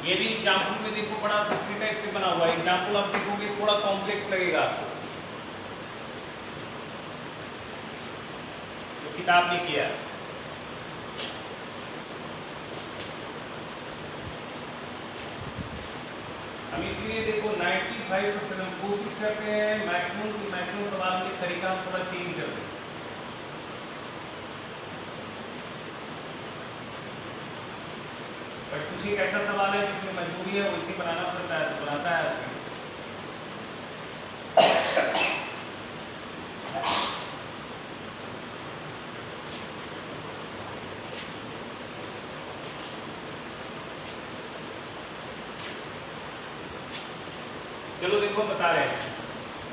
ये भी एग्जाम्पल में देखो बड़ा दूसरी टाइप से बना हुआ है। एग्जाम्पल आप देखोगे थोड़ा कॉम्प्लेक्स लगेगा आपको, तो किताब में किया। हम इसलिए देखो 95% हम कोशिश करते हैं मैक्सिमम से मैक्सिमम सवाल के तरीका हम थोड़ा चेंज कर दें। बट कुछ एक ऐसा सवाल है जिसमें मजबूरी है वैसे बनाना पड़ता है, तो बनाता है। चलो देखो बता रहे हैं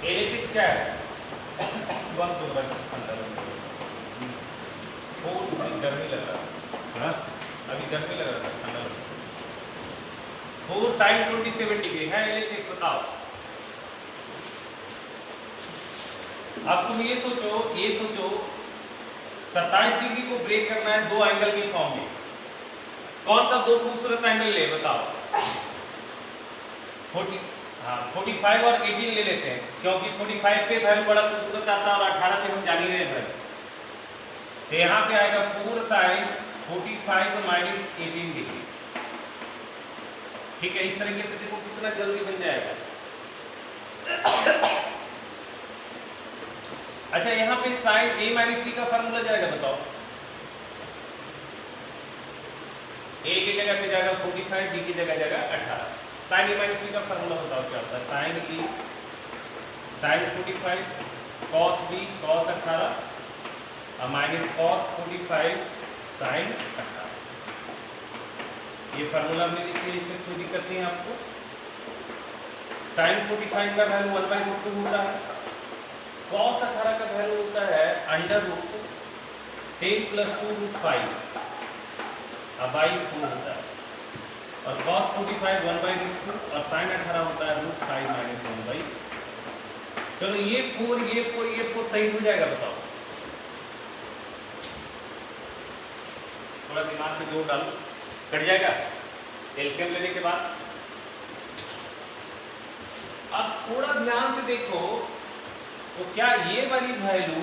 एलिटिस क्या है। गर्मी लग रहा है, अभी गर्मी लग रहा था, ठंडा लग रहा। 4 sin 27 डिग्री है एलिटिस, बताओ। अब तुम ये सोचो 27 डिग्री को ब्रेक करना है दो एंगल की फॉर्म में। कौन सा दो खूबसूरत एंगल ले बताओ। 45 और 18 ले लेते हैं, क्योंकि 45 पे वैल्यू बड़ा खूबसूरत आता है और 18 पे हम जान ही रहे हैं। तो यहाँ पे आएगा 4 sin 45 माइनस 18 डिग्री। ठीक है, इस तरीके से देखो कितना जल्दी बन जाएगा। अच्छा, यहाँ पे साइन a माइनस b का फॉर्मूला जाएगा, बताओ। a की जगह पे जाएगा 45, b की जगह जाएगा 18। साइन a माइनस b का फॉर्मूला बताओ क्या होता है। Sine a sine 45 cos b cos 18 और माइनस कॉस 45 साइन 18। ये फार्मूला हमने लिखी है, इसमें कोई दिक्कत नहीं है आपको। साइन 45 का वैल्यू 1/√2 होता है, कॉस 18 का वैल्यू होता है √10 + 2√5 और बाई 4 होता है, और कॉस 45 1/√2 और साइन 18 होता है √5 - 1/। चलो ये 4 सही हो जाएगा, बताओ। थोड़ा दिमाग में जोर डालो, कट जाएगा एलसीएम लेने के बाद। अब थोड़ा ध्यान से देखो, तो क्या ये वाली वैल्यू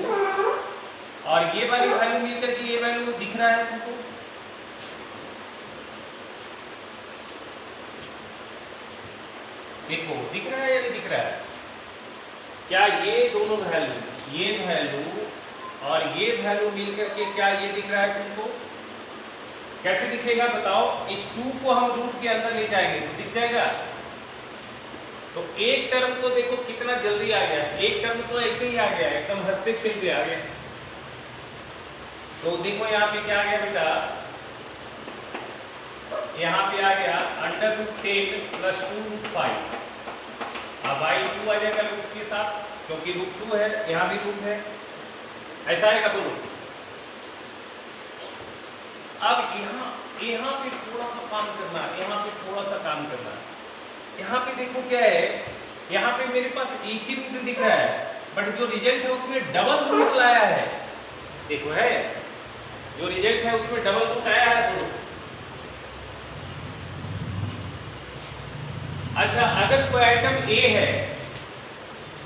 और ये वाली वैल्यू मिलकर के ये वैल्यू दिख रहा है तुमको? देखो दिख रहा है या नहीं दिख रहा है? क्या ये दोनों वैल्यू, ये वैल्यू और ये वैल्यू मिलकर के क्या ये दिख रहा है तुमको? कैसे दिखेगा बताओ। इस 2 को हम रूट के अंदर ले जाएंगे तो दिख जाएगा। तो एक टर्म तो देखो कितना जल्दी आ गया, एक टर्म तो ऐसे ही आ गया, एकदम हंसते खेलते आ गया। तो देखो यहाँ पे क्या आ गया बेटा, यहाँ पे आ गया √10 + 2√5 अब बाई 2 आ जाएगा रूट के साथ, क्योंकि √2 है, यहाँ भी रूट है, ऐसा आएगा दोनों। अब यहाँ पे थोड़ा सा काम करना, यहाँ पे थोड़ा सा काम करना। यहाँ पे देखो क्या है, यहाँ पे मेरे पास एक ही रूट दिख रहा है, बट जो रिजल्ट है उसमें डबल रूट लाया है। देखो है, जो रिजल्ट है उसमें डबल रूट आया है दोनों। अच्छा, अगर कोई आइटम a है,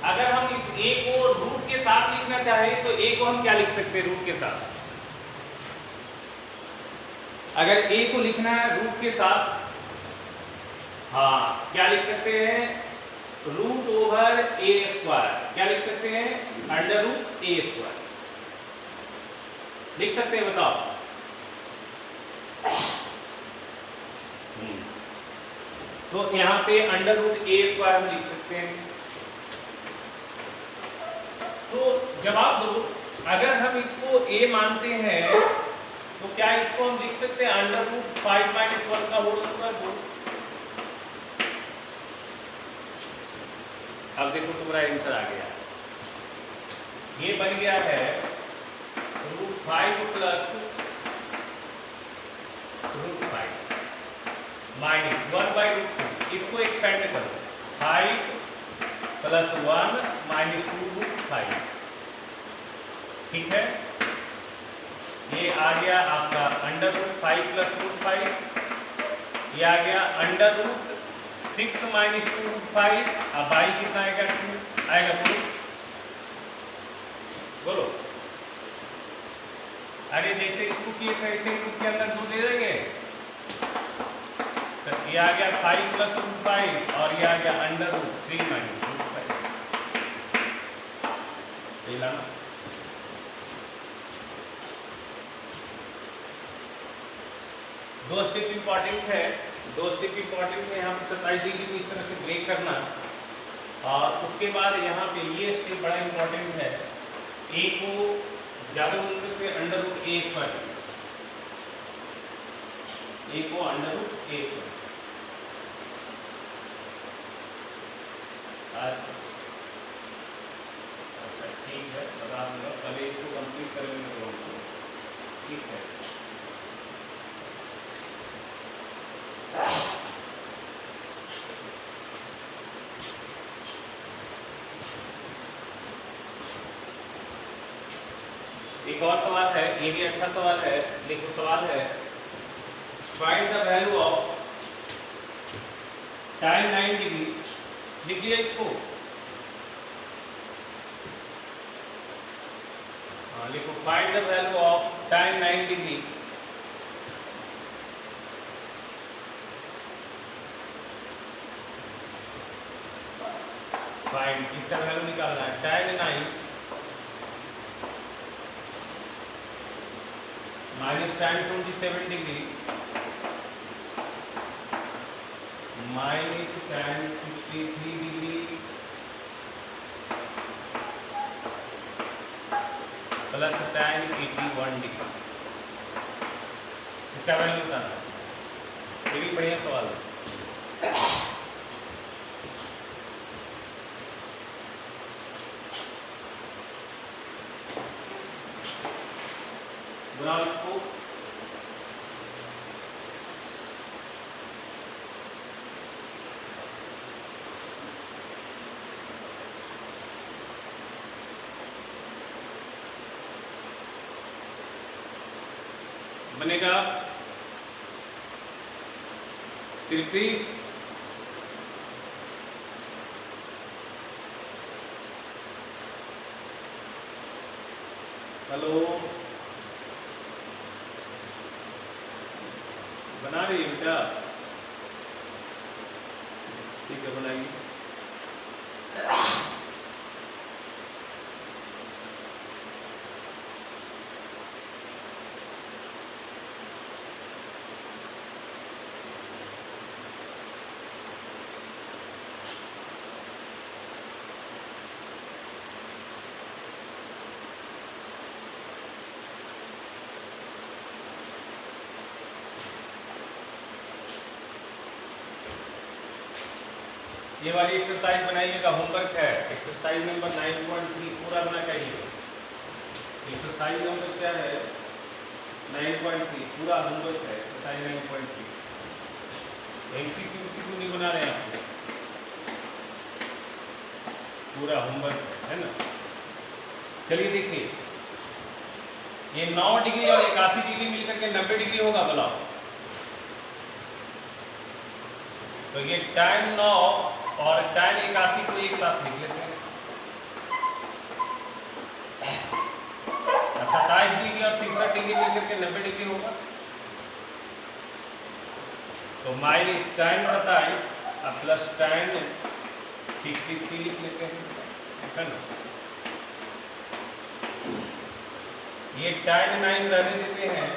अगर हम इस a को रूट के साथ लिखना चाहें तो a को हम क्या लिख सकते हैं रूट के साथ? अगर a को लिखना है रूट के साथ, हाँ क्या लिख सकते हैं? √a²। क्या लिख सकते हैं? √a²। लिख सकते हैं, बताओ। तो यहाँ पे √a² हम लिख सकते हैं। तो जवाब दो, अगर हम इसको a मानते हैं तो क्या इसको हम लिख सकते हैं √5 - 1 का होल स्क्वायर? अब देखो तुम्हारा आंसर आ गया, ये बन गया है √5 + √5 - 1/√2। इसको एक्सपेंड करो, 5 प्लस 1 माइनस 2√5। ठीक है, ये आ गया आपका √5 प्लस √5, ये आ गया √6 माइनस 2√5। अब y कितना आएगा? 2 आएगा। 4 बोलो। अरे जैसे इसको किए थे ऐसे ग्रुप के अंदर 2 दे देंगे, तो ये आ गया 5 प्लस √5 और ये आ गया √3 माइनस √5। लाना दो स्टेप इंपॉर्टेंट है। 2 स्टेप इंपॉर्टेंट है। यहाँ पे 27 डिग्री को इस तरह से ब्रेक करना, और उसके बाद यहाँ पे ये स्टेप बड़ा इंपॉर्टेंट है। ए को ज्यादा मूल्य से √a², ए को √a²। अच्छा ठीक है, बता दूंगा, पहले इसको कंप्लीट करेंगे तो ठीक है। एक और सवाल है, ये भी अच्छा सवाल है। देखो सवाल है, find the value of tan 9 degree. लिख लिया इसको? हाँ लिखो, find the value of tan 9 degree find, इसका वैल्यू निकालना है। tan 9 minus tan 27 degree minus tan 63 degree plus tan 81 degree. इसका वैल्यू बताना। ये भी बढ़िया सवाल है। बनाओ इसको। बनेगा 33 हेलो, बना रही है बेटा? ठीक है, बनाइए। ये वाली एक्सरसाइज बनाइएगा, होमवर्क है। एक्सरसाइज नंबर 9.3 पूरा बना चाहिए। एक्सरसाइज नंबर क्या है? 9.3 पूरा होमवर्क है। एक्सरसाइज 9.3 MCQ नहीं बना रहे हैं आपको, पूरा होमवर्क है ना। चलिए देखिए, ये 9 डिग्री और 81 डिग्री मिलकर के 90 डिग्री होगा, बताओ। तो ये tan 9 और tan 81 को एक साथ लिख लेते हैं। 27 डिग्री और 63 डिग्री मिलकर के 90 डिग्री होगा। तो माइनस tan 27 प्लस tan 63 लिख लेते हैं, है ना। ये tan 9 रहने देते हैं,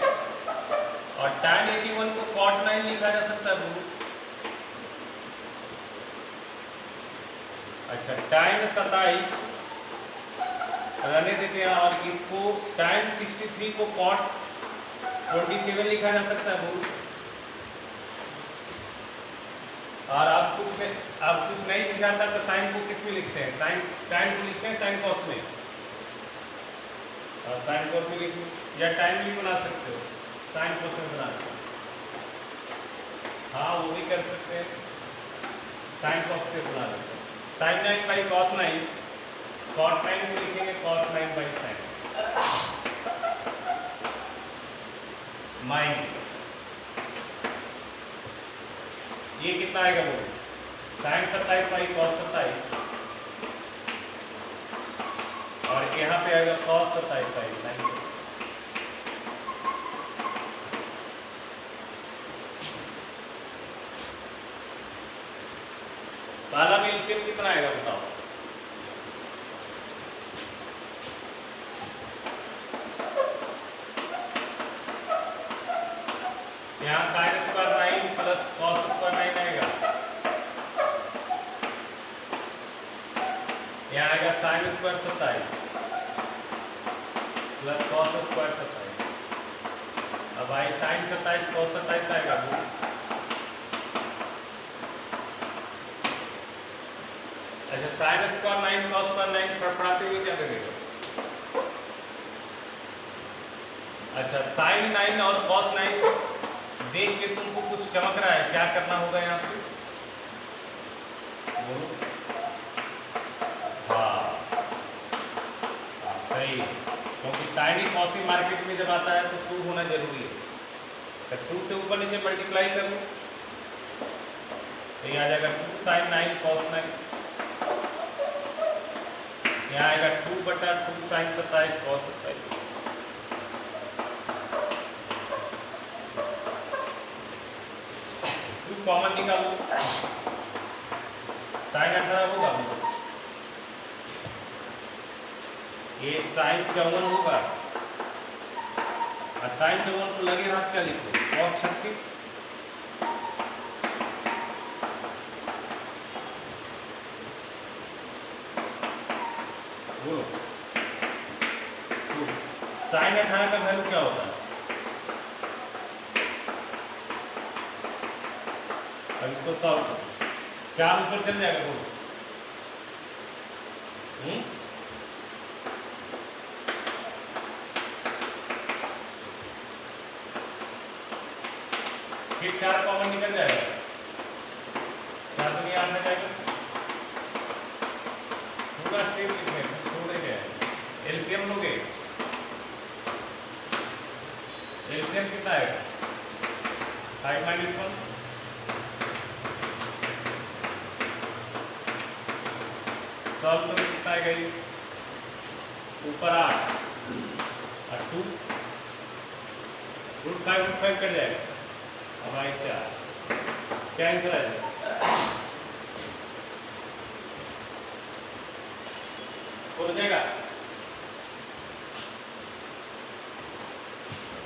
और tan 81 को cot 9 लिखा जा सकता है। अच्छा, tan 27 रहने देते हैं, और इसको tan 63 को cot 27 लिखा जा सकता है। और आप कुछ नहीं लिखाता तो साइन को किस में लिखते हैं? साइन tan को लिखते हैं साइन cos में, और साइन cos में लिख, या tan भी बना सकते हो, साइन cos में बना। हाँ वो भी कर सकते हैं। साइन कॉस से गुणा करते हैं। साइन 9 बाई कॉस 9, कॉट 9 को लिखेंगे कॉस 9 बाई साइन माइनस ये कितना आएगा बोलो, साइन 27 बाई कॉस 27 और यहाँ पे आएगा कॉस 27 बाई साइन 27। पहला में एलसीएम कितना आएगा बताओ। यहाँ sine square 9 plus cos square 9 आएगा, यहाँ आएगा sine square 27 plus cos square 27। अब आई साइन 27 कॉस 27 आएगा। अच्छा साइन स्क्वायर 9 कॉस स्क्वायर 9 फड़फड़ाते हुए क्या करेगा। अच्छा साइन 9 और कॉस 9 देख के तुमको कुछ चमक रहा है, क्या करना होगा यहाँ पे बोलो। हाँ सही है, क्योंकि साइन ही कॉस ही मार्केट में जब आता है तो 2 होना जरूरी है। तो 2 से ऊपर नीचे मल्टीप्लाई कर लो तो ये आ जाएगा 2 साइन 9 कॉस 9, यहाँ आएगा 2/2 साइन 27 कॉस 27। कॉमन निकालो, साइन 18 होगा, ये साइन 54 होगा और साइन 54 को लगे हाथ क्या लिखो कॉस 36 बोलो। साइन 18 का वैल्यू क्या होता है। अब इसको सॉल्व करो, 4 ऊपर चल जाएगा बोलो। फिर 4 कॉमन निकल जाएगा, 4 तो यहाँ आ जाएगा, पूरा स्टेप लिखने छोड़ देंगे। एलसीएम लोगे, एलसीएम कितना आएगा 5 - 1 सॉल्व करो कितना आएगा ये, ऊपर 8 और 2 √5 कट जाएगा, अब आए 4, क्या आंसर आएगा हो जाएगा।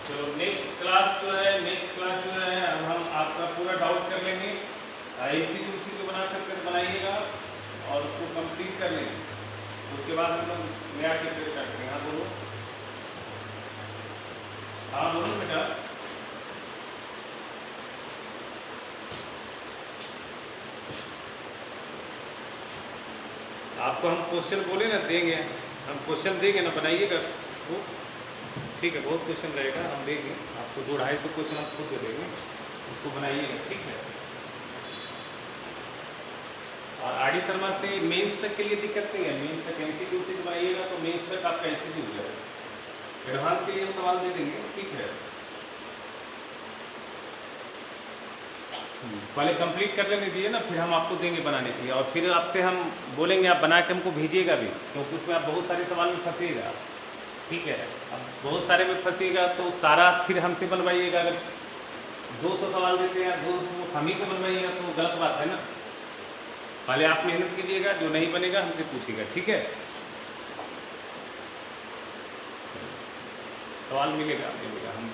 तो नेक्स्ट क्लास जो है अब हम आपका पूरा डाउट कर लेंगे, एमसीक्यू बना सकते हैं बनाइएगा और उसको कंप्लीट कर लेंगे, उसके बाद हम लोग नया चैप्टर स्टार्ट करेंगे। हाँ बोलो, हाँ बोलो बेटा। आपको हम क्वेश्चन बोले ना देंगे, हम क्वेश्चन देंगे ना, बनाइएगा उसको, ठीक है। बहुत क्वेश्चन रहेगा, हम देंगे आपको 200-250 क्वेश्चन आप खुद दे देंगे, उसको बनाइएगा, ठीक है। और आर डी शर्मा से मेंस तक के लिए दिक्कत नहीं है, मेंस तक एमसीक्यू से बनाइएगा तो मेंस तक आपका ऐसे ही हो जाएगा। एडवांस के लिए हम सवाल दे देंगे, ठीक है। पहले कंप्लीट कर लेने दीजिए ना, फिर हम आपको देंगे बनाने के लिए, और फिर आपसे हम बोलेंगे आप बना के हमको भेजिएगा भी, क्योंकि उसमें आप बहुत सारे सवाल में फंसिएगा, ठीक है। अब बहुत सारे में फंसिएगा तो सारा फिर हमसे बनवाइएगा, अगर 200 सवाल देते हैं 200 हम ही से बनवाइएगा तो गलत बात है ना। पहले आप मेहनत कीजिएगा, जो नहीं बनेगा हमसे पूछिएगा, ठीक है। सवाल मिलेगा हम